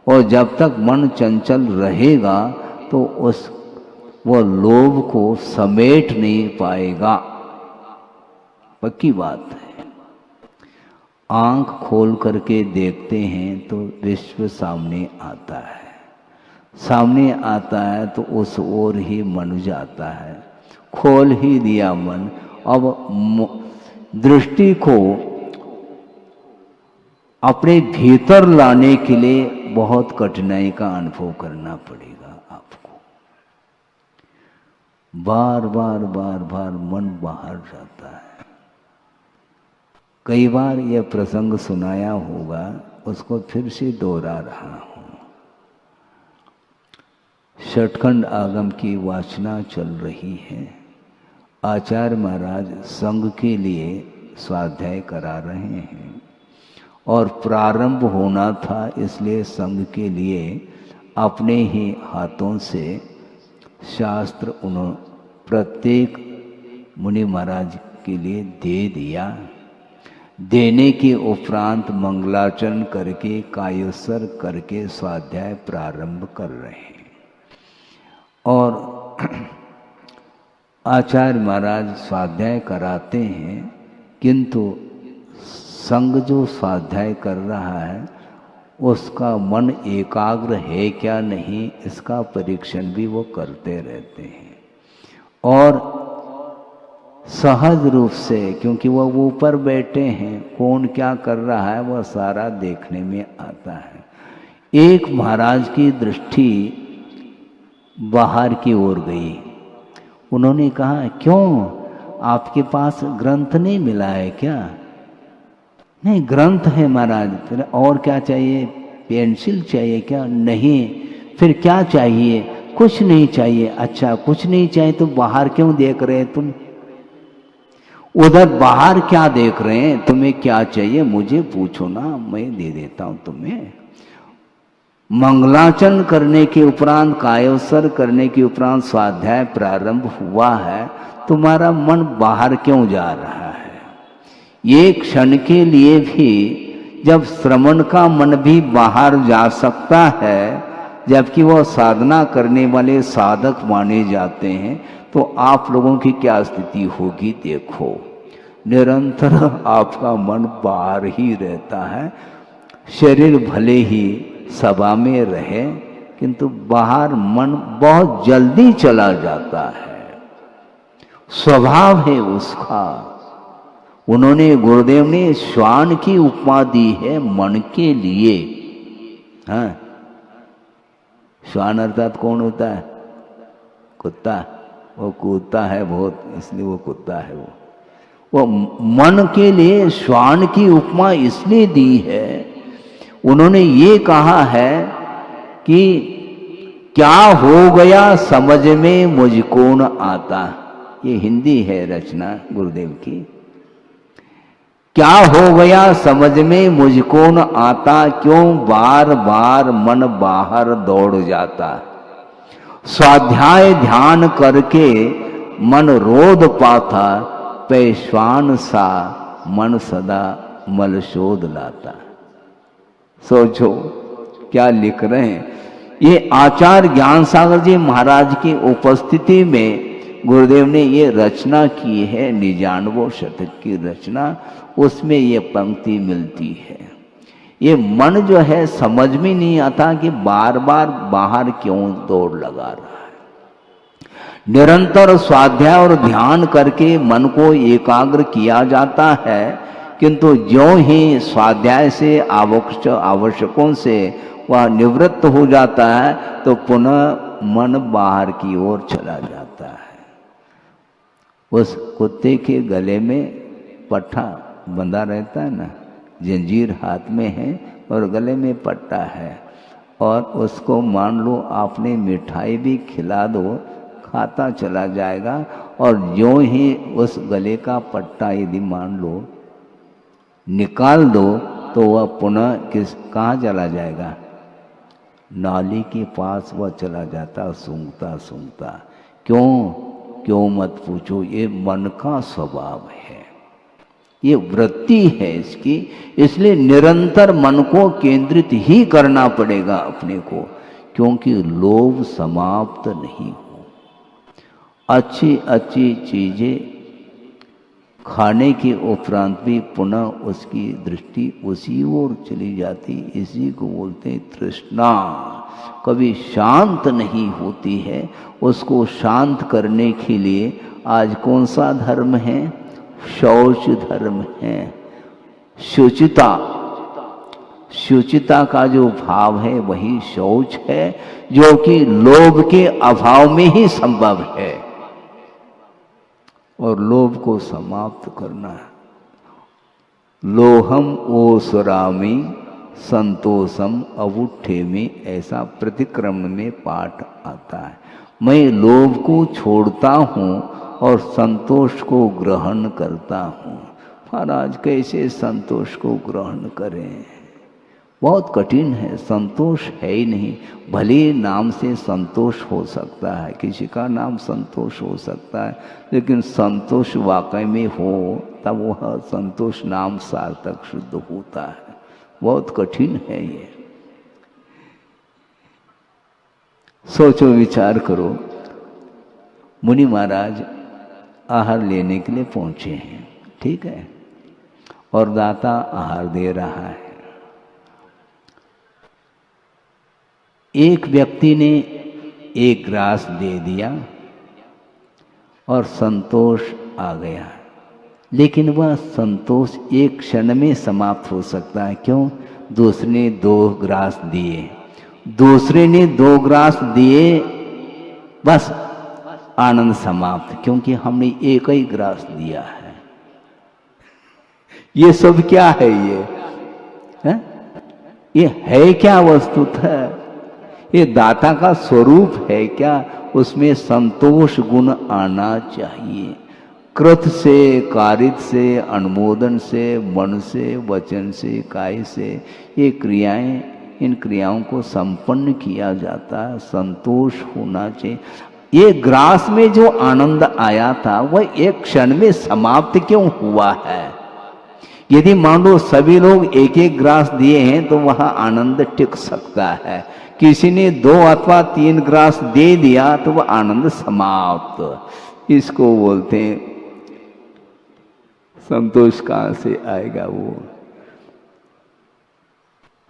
और जब तक मन चंचल रहेगा तो वो लोभ को समेट नहीं पाएगा। पक्की बात है। आंख खोल करके देखते हैं तो विश्व सामने आता है, सामने आता है तो उस ओर ही मन जाता है। खोल ही दिया मन, अब दृष्टि को अपने भीतर लाने के लिए बहुत कठिनाई का अनुभव करना पड़ेगा आपको। बार बार बार बार मन बाहर जाता है, कई बार यह प्रसंग सुनाया होगा, उसको फिर से दोहरा रहा हूँ। षटखंड आगम की वाचना चल रही है। आचार्य महाराज संघ के लिए स्वाध्याय करा रहे हैं और प्रारंभ होना था, इसलिए संघ के लिए अपने ही हाथों से शास्त्र उन्होंने प्रत्येक मुनि महाराज के लिए दे दिया। देने के उपरांत मंगलाचरण करके कायोत्सर करके स्वाध्याय प्रारंभ कर रहे हैं। और आचार्य महाराज स्वाध्याय कराते हैं, किंतु संघ जो स्वाध्याय कर रहा है उसका मन एकाग्र है क्या नहीं, इसका परीक्षण भी वो करते रहते हैं। और सहज रूप से, क्योंकि वह ऊपर बैठे हैं, कौन क्या कर रहा है वह सारा देखने में आता है। एक महाराज की दृष्टि बाहर की ओर गई। उन्होंने कहा, क्यों आपके पास ग्रंथ नहीं मिला है क्या? नहीं, ग्रंथ है महाराज। फिर और क्या चाहिए? पेंसिल चाहिए क्या? नहीं। फिर क्या चाहिए? कुछ नहीं चाहिए। अच्छा, कुछ नहीं चाहिए तो बाहर क्यों देख रहे हैं तुम? उधर बाहर क्या देख रहे हैं? तुम्हें क्या चाहिए मुझे पूछो ना, मैं दे देता हूं तुम्हें। मंगलाचरण करने के उपरांत, कायोत्सर करने के उपरांत स्वाध्याय प्रारंभ हुआ है, तुम्हारा मन बाहर क्यों जा रहा है? एक क्षण के लिए भी जब श्रवण का मन भी बाहर जा सकता है, जबकि वह साधना करने वाले साधक माने जाते हैं, तो आप लोगों की क्या स्थिति होगी देखो। निरंतर आपका मन बाहर ही रहता है। शरीर भले ही सभा में रहे, किंतु बाहर मन बहुत जल्दी चला जाता है। स्वभाव है उसका। उन्होंने, गुरुदेव ने श्वान की उपमा दी है मन के लिए। हाँ, श्वान अर्थात कौन होता है? कुत्ता। वो कूदता है बहुत, इसलिए वो कुत्ता है। वो मन के लिए श्वान की उपमा इसलिए दी है। उन्होंने ये कहा है कि क्या हो गया समझ में मुझको न आता। ये हिंदी है रचना गुरुदेव की। क्या हो गया समझ में मुझको न आता, क्यों बार बार मन बाहर दौड़ जाता। स्वाध्याय ध्यान करके मन रोध पाता, पैश्वान सा मन सदा मल शोध लाता। सोचो क्या लिख रहे हैं। ये आचार्य ज्ञान सागर जी महाराज की उपस्थिति में गुरुदेव ने ये रचना की है, 99 शतक की रचना। उसमें ये पंक्ति मिलती है। ये मन जो है समझ में नहीं आता कि बार बार बाहर क्यों दौड़ लगा रहा है। निरंतर स्वाध्याय और ध्यान करके मन को एकाग्र किया जाता है, किंतु ज्यों ही स्वाध्याय से आवश्यकों से वह निवृत्त हो जाता है, तो पुनः मन बाहर की ओर चला जाता है। उस कुत्ते के गले में पट्टा बंधा रहता है ना, जंजीर हाथ में है और गले में पट्टा है, और उसको मान लो आपने मिठाई भी खिला दो, खाता चला जाएगा। और जो ही उस गले का पट्टा यदि मान लो निकाल दो, तो वह पुनः कहाँ चला जाएगा? नाली के पास वह चला जाता सूंघता सूंघता। क्यों मत पूछो, ये मन का स्वभाव है, ये वृत्ति है इसकी। इसलिए निरंतर मन को केंद्रित ही करना पड़ेगा अपने को, क्योंकि लोभ समाप्त नहीं हो। अच्छी अच्छी चीजें खाने के उपरांत भी पुनः उसकी दृष्टि उसी ओर चली जाती। इसी को बोलते हैं तृष्णा। कभी शांत नहीं होती है। उसको शांत करने के लिए आज कौन सा धर्म है? शौच धर्म है। शुचिता, शुचिता का जो भाव है वही शौच है, जो कि लोभ के अभाव में ही संभव है। और लोभ को समाप्त करना है। लोहम ओसरामी संतोषम अवुठे में, ऐसा प्रतिक्रमण में पाठ आता है। मैं लोभ को छोड़ता हूँ और संतोष को ग्रहण करता हूँ। महाराज कैसे संतोष को ग्रहण करें? बहुत कठिन है, संतोष है ही नहीं। भले नाम से संतोष हो सकता है, किसी का नाम संतोष हो सकता है, लेकिन संतोष वाकई में हो तब वह संतोष नाम सार्थक शुद्ध होता है। बहुत कठिन है ये। सोचो, विचार करो। मुनि महाराज आहार लेने के लिए पहुंचे हैं, ठीक है, और दाता आहार दे रहा है। एक व्यक्ति ने एक ग्रास दे दिया और संतोष आ गया, लेकिन वह संतोष एक क्षण में समाप्त हो सकता है। क्यों? दूसरे ने 2 ग्रास दिए, दूसरे ने 2 ग्रास दिए, बस आनंद समाप्त, क्योंकि हमने एक ही ग्रास दिया है। ये सब क्या है? ये है क्या वस्तुतः? ये दाता का स्वरूप है क्या? उसमें संतोष गुण आना चाहिए। कृत से, कारित से, अनुमोदन से, मन से, वचन से, काय से, ये क्रियाएं, इन क्रियाओं को संपन्न किया जाता है। संतोष होना चाहिए। ये ग्रास में जो आनंद आया था वह एक क्षण में समाप्त क्यों हुआ है? यदि मान लो सभी लोग एक एक ग्रास दिए हैं तो वह आनंद टिक सकता है। किसी ने 2 अथवा 3 ग्रास दे दिया तो वह आनंद समाप्त। इसको बोलते हैं संतोष। कहां से आएगा वो?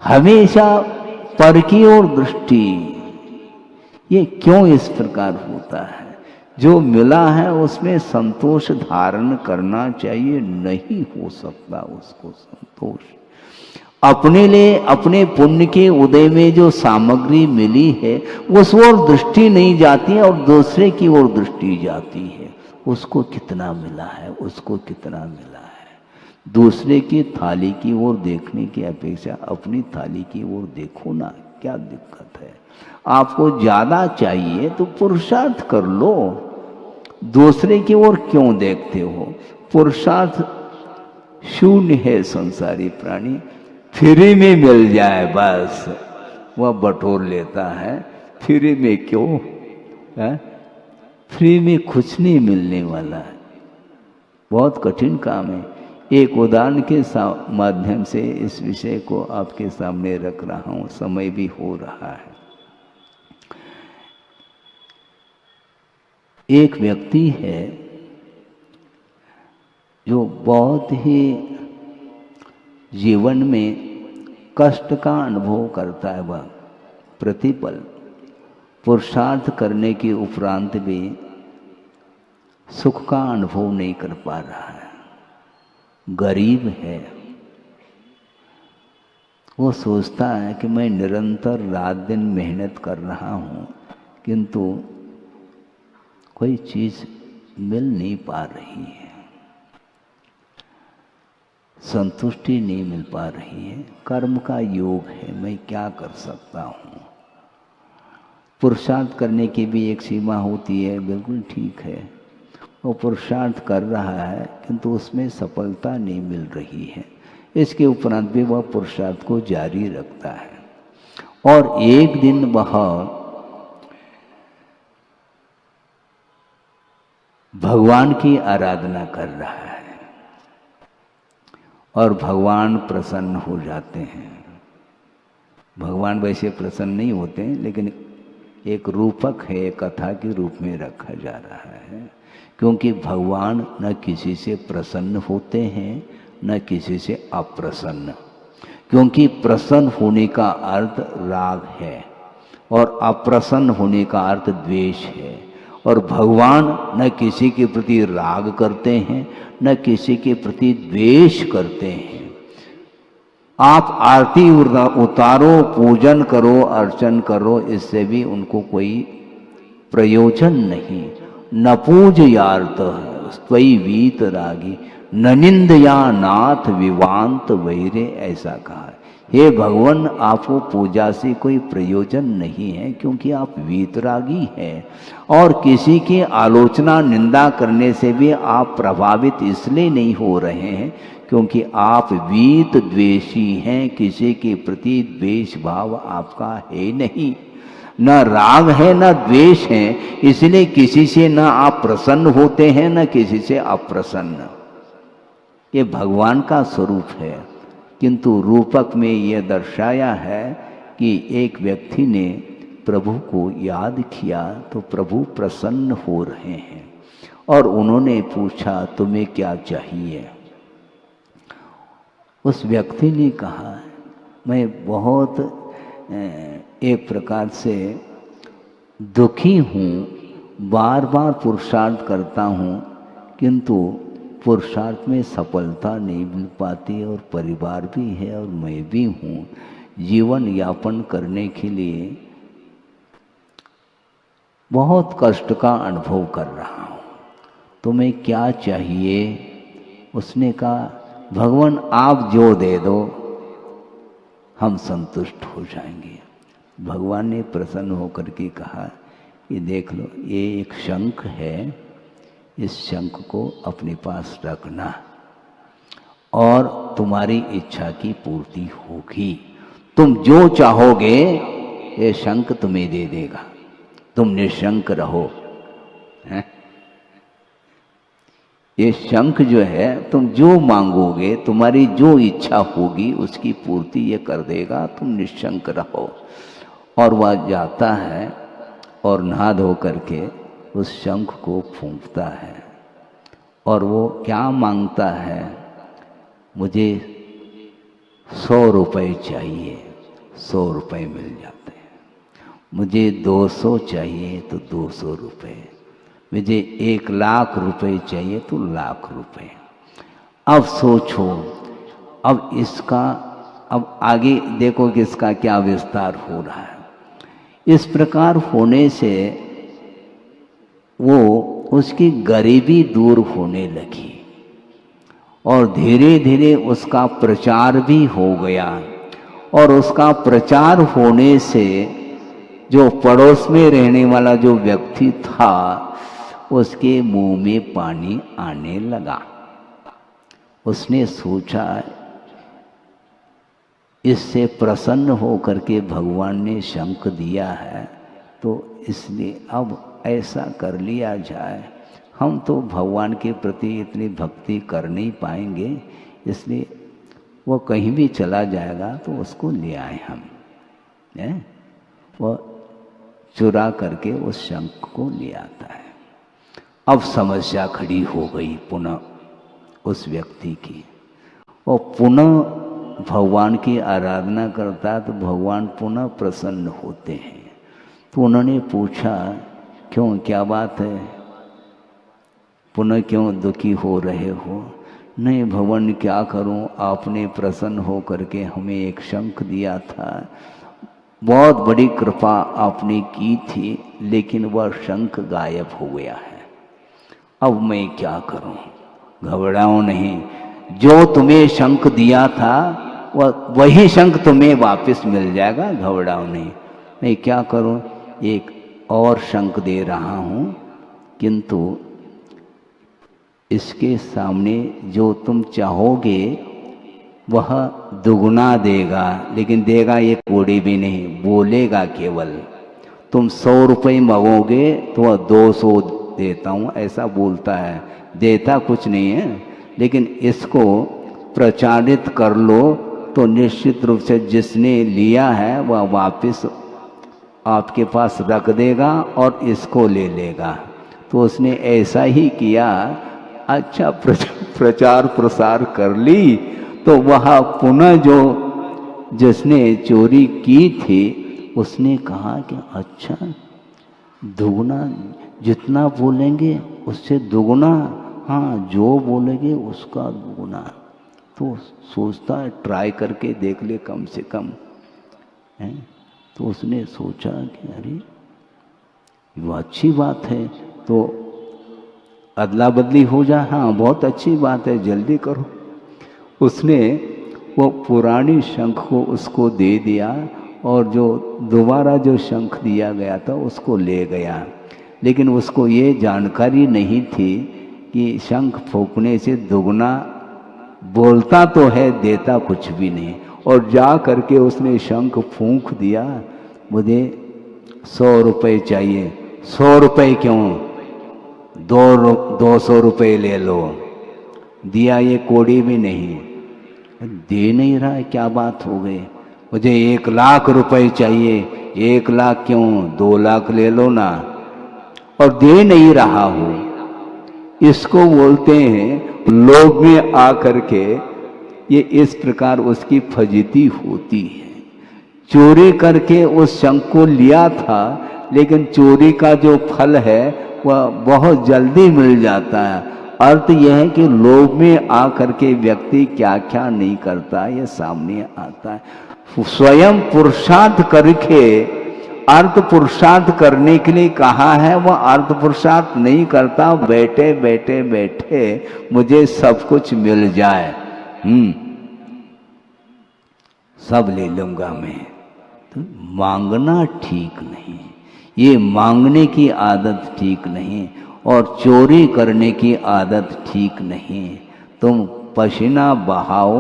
हमेशा पर की ओर दृष्टि। ये क्यों इस प्रकार होता है? जो मिला है उसमें संतोष धारण करना चाहिए। नहीं हो सकता उसको संतोष। अपने लिए, अपने पुण्य के उदय में जो सामग्री मिली है उस ओर दृष्टि नहीं जाती है और दूसरे की ओर दृष्टि जाती है। उसको कितना मिला है, उसको कितना मिला है। दूसरे की थाली की ओर देखने की अपेक्षा अपनी थाली की ओर देखो ना, क्या दिक्कत है? आपको ज्यादा चाहिए तो पुरुषार्थ कर लो, दूसरे की ओर क्यों देखते हो? पुरुषार्थ शून्य है संसारी प्राणी। फ्री में मिल जाए बस वह बटोर लेता है। फ्री में क्यों है? फ्री में कुछ नहीं मिलने वाला है। बहुत कठिन काम है। एक उदाहरण के माध्यम से इस विषय को आपके सामने रख रहा हूं। समय भी हो रहा है। एक व्यक्ति है जो बहुत ही जीवन में कष्ट का अनुभव करता है। वह प्रतिपल पुरुषार्थ करने के उपरांत भी सुख का अनुभव नहीं कर पा रहा है। गरीब है। वो सोचता है कि मैं निरंतर रात दिन मेहनत कर रहा हूँ, किंतु कोई चीज मिल नहीं पा रही है, संतुष्टि नहीं मिल पा रही है। कर्म का योग है, मैं क्या कर सकता हूँ? पुरुषार्थ करने की भी एक सीमा होती है, बिल्कुल ठीक है। वो पुरुषार्थ कर रहा है किंतु उसमें सफलता नहीं मिल रही है। इसके उपरांत भी वह पुरुषार्थ को जारी रखता है और एक दिन वह भगवान की आराधना कर रहा है और भगवान प्रसन्न हो जाते हैं। भगवान वैसे प्रसन्न नहीं होते हैं, लेकिन एक रूपक है, कथा के रूप में रखा जा रहा है, क्योंकि भगवान न किसी से प्रसन्न होते हैं न किसी से अप्रसन्न। क्योंकि प्रसन्न होने का अर्थ राग है और अप्रसन्न होने का अर्थ द्वेष है। और भगवान न किसी के प्रति राग करते हैं न किसी के प्रति द्वेष करते हैं। आप आरती उतारो, पूजन करो, अर्चन करो, इससे भी उनको कोई प्रयोजन नहीं। न पूजयार्थ त्वयि वीत रागी, ननिंदया नाथ विवांत वैरे, ऐसा कहा। हे भगवान, आपको पूजा से कोई प्रयोजन नहीं है, क्योंकि आप वीतरागी हैं, और किसी की आलोचना निंदा करने से भी आप प्रभावित इसलिए नहीं हो रहे हैं क्योंकि आप वीत द्वेषी हैं, किसी के प्रति द्वेष भाव आपका है नहीं, न राग है न द्वेष है, इसलिए किसी से न आप प्रसन्न होते हैं न किसी से अप्रसन्न। ये भगवान का स्वरूप है। किंतु रूपक में यह दर्शाया है कि एक व्यक्ति ने प्रभु को याद किया तो प्रभु प्रसन्न हो रहे हैं, और उन्होंने पूछा तुम्हें क्या चाहिए। उस व्यक्ति ने कहा मैं बहुत एक प्रकार से दुखी हूँ, बार बार पुरुषार्थ करता हूँ किंतु पुरुषार्थ में सफलता नहीं मिल पाती, और परिवार भी है और मैं भी हूँ, जीवन यापन करने के लिए बहुत कष्ट का अनुभव कर रहा हूँ, तुम्हें क्या चाहिए। उसने कहा भगवान आप जो दे दो हम संतुष्ट हो जाएंगे। भगवान ने प्रसन्न होकर के कहा कि देख लो, ये एक शंख है, इस शंख को अपने पास रखना और तुम्हारी इच्छा की पूर्ति होगी। तुम जो चाहोगे ये शंख तुम्हें दे देगा, तुम निशंक रहो। हैं? ये शंख जो है तुम जो मांगोगे, तुम्हारी जो इच्छा होगी उसकी पूर्ति ये कर देगा, तुम निशंक रहो। और वह जाता है और नहा धो करके उस शंख को फूंकता है, और वो क्या मांगता है, मुझे 100 रुपये चाहिए, 100 रुपये मिल जाते हैं। मुझे 200 चाहिए तो 200 रुपये, मुझे 1 लाख रुपए चाहिए तो 1 लाख रुपए। अब सोचो, अब इसका, अब आगे देखो कि इसका क्या विस्तार हो रहा है। इस प्रकार होने से वो उसकी गरीबी दूर होने लगी और धीरे धीरे उसका प्रचार भी हो गया, और उसका प्रचार होने से जो पड़ोस में रहने वाला जो व्यक्ति था उसके मुंह में पानी आने लगा। उसने सोचा इससे प्रसन्न होकर के भगवान ने शंख दिया है, तो इसलिए अब ऐसा कर लिया जाए। हम तो भगवान के प्रति इतनी भक्ति कर नहीं पाएंगे, इसलिए वो कहीं भी चला जाएगा तो उसको ले आए हम। वो चुरा करके उस शंख को ले आता है। अब समस्या खड़ी हो गई पुनः उस व्यक्ति की। वो पुनः भगवान की आराधना करता तो भगवान पुनः प्रसन्न होते हैं। तो उन्होंने पूछा क्यों, क्या बात है, पुनः क्यों दुखी हो रहे हो। नहीं भगवान क्या करूं, आपने प्रसन्न हो करके हमें एक शंख दिया था, बहुत बड़ी कृपा आपने की थी, लेकिन वह शंख गायब हो गया है। अब मैं क्या करूं। घबराओ नहीं, जो तुम्हें शंख दिया था वही शंख तुम्हें वापस मिल जाएगा, घबराओ नहीं। मैं क्या करूं, एक और शंख दे रहा हूं, किंतु इसके सामने जो तुम चाहोगे वह दुगुना देगा, लेकिन देगा ये कोड़ी भी नहीं, बोलेगा केवल। तुम 100 रुपये मांगोगे तो वह 200 देता हूँ, ऐसा बोलता है, देता कुछ नहीं है। लेकिन इसको प्रचारित कर लो तो निश्चित रूप से जिसने लिया है वह वापस आपके पास रख देगा और इसको ले लेगा। तो उसने ऐसा ही किया। अच्छा प्रचार प्रसार कर ली तो वह पुनः जो जिसने चोरी की थी उसने कहा कि अच्छा दुगुना, जितना बोलेंगे उससे दुगुना, हाँ जो बोलेंगे उसका दुगुना। तो सोचता है ट्राई करके देख ले कम से कम है। तो उसने सोचा कि अरे वो अच्छी बात है। तो अदला बदली हो जाए, हाँ बहुत अच्छी बात है, जल्दी करो। उसने वो पुरानी शंख को उसको दे दिया और जो दोबारा जो शंख दिया गया था उसको ले गया। लेकिन उसको ये जानकारी नहीं थी कि शंख फूंकने से दुगना बोलता तो है, देता कुछ भी नहीं। और जा करके उसने शंख फूंक दिया, मुझे 100 रुपये चाहिए। 100 रुपये क्यों, 200 रुपये ले लो। दिया ये कोड़ी भी नहीं, दे नहीं रहा है, क्या बात हो गई। मुझे 1 लाख रुपए चाहिए। 1 लाख क्यों, 2 लाख ले लो ना। और दे नहीं रहा हो, इसको बोलते हैं लोभ में आकर के ये इस प्रकार उसकी फजीती होती है। चोरी करके उस शंख को लिया था, लेकिन चोरी का जो फल है वह बहुत जल्दी मिल जाता है। अर्थ यह है कि लोभ में आकर के व्यक्ति क्या क्या नहीं करता, यह सामने आता है। स्वयं पुरुषार्थ करके अर्थ पुरुषार्थ करने के लिए कहा है, वह अर्थ पुरुषार्थ नहीं करता। बैठे बैठे बैठे मुझे सब कुछ मिल जाए, सब ले लूंगा मैं। तो मांगना ठीक नहीं, ये मांगने की आदत ठीक नहीं, और चोरी करने की आदत ठीक नहीं। तुम पसीना बहाओ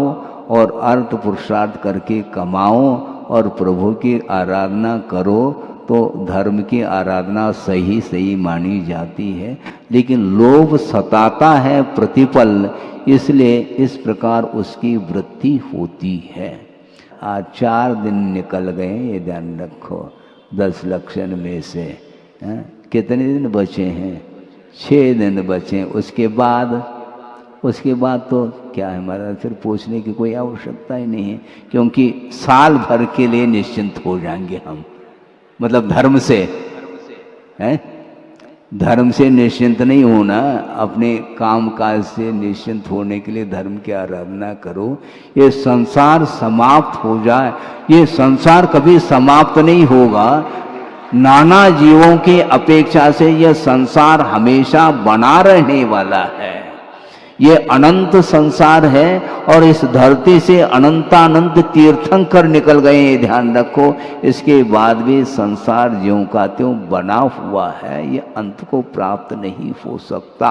और अर्थ पुरुषार्थ करके कमाओ और प्रभु की आराधना करो, तो धर्म की आराधना सही सही मानी जाती है। लेकिन लोभ सताता है प्रतिपल, इसलिए इस प्रकार उसकी वृत्ति होती है। आज 4 दिन निकल गए, ये ध्यान रखो 10 लक्षण में से। कितने दिन बचे हैं, 6 दिन बचे। उसके बाद तो क्या है हमारा, फिर पूछने की कोई आवश्यकता ही नहीं है, क्योंकि साल भर के लिए निश्चिंत हो जाएंगे हम। मतलब धर्म से है, धर्म से निश्चिंत नहीं होना, अपने काम काज से निश्चिंत होने के लिए धर्म की आराधना करो। ये संसार समाप्त हो जाए, ये संसार कभी समाप्त नहीं होगा। नाना जीवों की अपेक्षा से यह संसार हमेशा बना रहने वाला है। ये अनंत संसार है और इस धरती से अनंतानंत तीर्थंकर निकल गए हैं, ध्यान रखो। इसके बाद भी संसार ज्यों का त्यों बना हुआ है, ये अंत को प्राप्त नहीं हो सकता।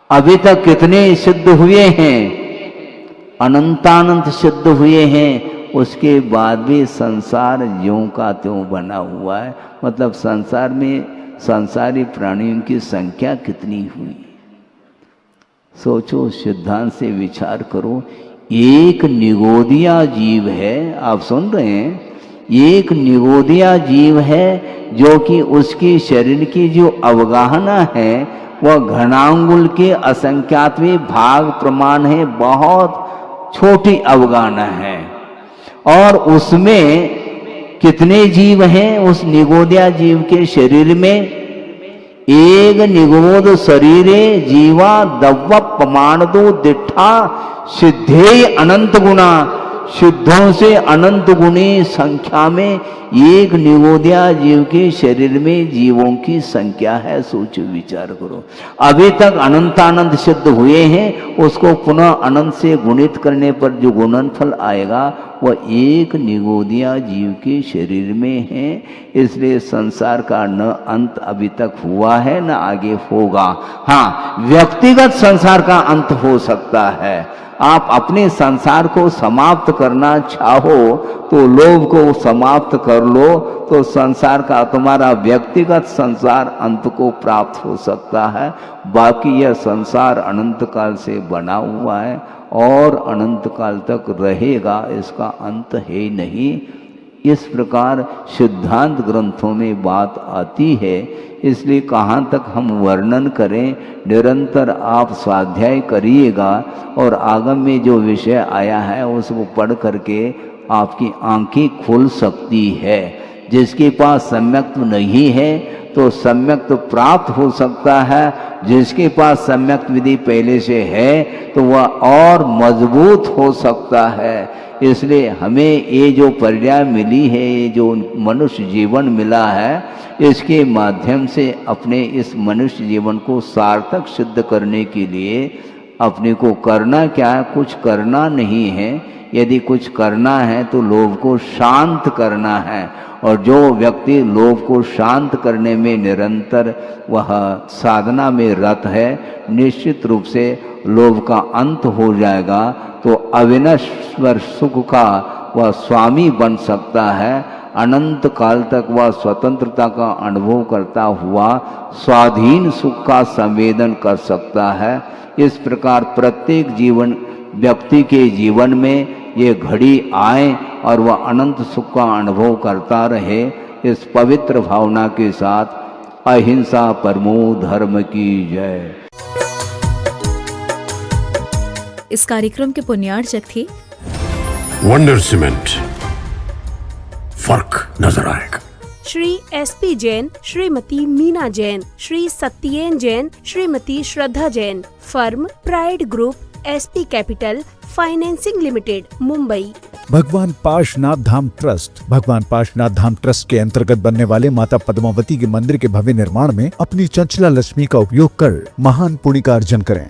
अभी तक कितने सिद्ध हुए हैं, अनंतानंत सिद्ध हुए हैं, उसके बाद भी संसार ज्यों का त्यों बना हुआ है। मतलब संसार में संसारी प्राणियों की संख्या कितनी हुई, सोचो, सिद्धांत से विचार करो। एक निगोदिया जीव है, आप सुन रहे हैं, एक निगोदिया जीव है जो कि उसकी शरीर की जो अवगाहना है वह घनांगुल के असंख्यातवें भाग प्रमाण है, बहुत छोटी अवगाहना है। और उसमें कितने जीव हैं उस निगोदिया जीव के शरीर में? एक निगोद शरीरे जीवा दव्व प्रमाण दो दिठा सिद्धे अनंत गुणा। सिद्धों से अनंत गुणी संख्या में एक निगोदिया जीव के शरीर में जीवों की संख्या है। सोचो विचार करो, अभी तक अनंतानंत सिद्ध हुए हैं, उसको पुनः अनंत से गुणित करने पर जो गुणनफल आएगा वह एक निगोदिया जीव के शरीर में है। इसलिए संसार का न अंत अभी तक हुआ है न आगे होगा। हाँ, व्यक्तिगत संसार का अंत हो सकता है। आप अपने संसार को समाप्त करना चाहो तो लोभ को समाप्त कर लो, तो संसार का तुम्हारा व्यक्तिगत संसार अंत को प्राप्त हो सकता है। बाकी यह संसार अनंत काल से बना हुआ है और अनंत काल तक रहेगा, इसका अंत है नहीं। इस प्रकार सिद्धांत ग्रंथों में बात आती है। इसलिए कहाँ तक हम वर्णन करें, निरंतर आप स्वाध्याय करिएगा और आगम में जो विषय आया है उसको पढ़ करके आपकी आंखें खुल सकती है। जिसके पास सम्यक्त्व नहीं है तो सम्यक तो प्राप्त हो सकता है। जिसके पास सम्यक विधि पहले से है तो वह और मजबूत हो सकता है। इसलिए हमें ये जो पर्याय मिली है, ये जो मनुष्य जीवन मिला है, इसके माध्यम से अपने इस मनुष्य जीवन को सार्थक सिद्ध करने के लिए अपने को करना क्या है? कुछ करना नहीं है। यदि कुछ करना है तो लोभ को शांत करना है, और जो व्यक्ति लोभ को शांत करने में निरंतर वह साधना में रत है, निश्चित रूप से लोभ का अंत हो जाएगा। तो अविनश्वर सुख का वह स्वामी बन सकता है। अनंत काल तक वह स्वतंत्रता का अनुभव करता हुआ स्वाधीन सुख का संवेदन कर सकता है। इस प्रकार प्रत्येक जीवन व्यक्ति के जीवन में ये घड़ी आए और वह अनंत सुख का अनुभव करता रहे। इस पवित्र भावना के साथ अहिंसा परमो धर्म की जय। इस कार्यक्रम के पुण्यार्चक थे वंडर सीमेंट, फर्क नजर आएगा। Shri SP Jain, Shrimati Meena Jain, Shri Satyen Jain, Shrimati Shraddha Jain. Firm Pride Group, SP Capital Financing Limited, Mumbai. भगवान पाशनाथ धाम ट्रस्ट भगवान पाशनाथ धाम ट्रस्ट के अंतर्गत बनने वाले माता पद्मावती के मंदिर के भव्य निर्माण में अपनी चंचला लक्ष्मी का उपयोग कर महान पुण्य का अर्जन करें।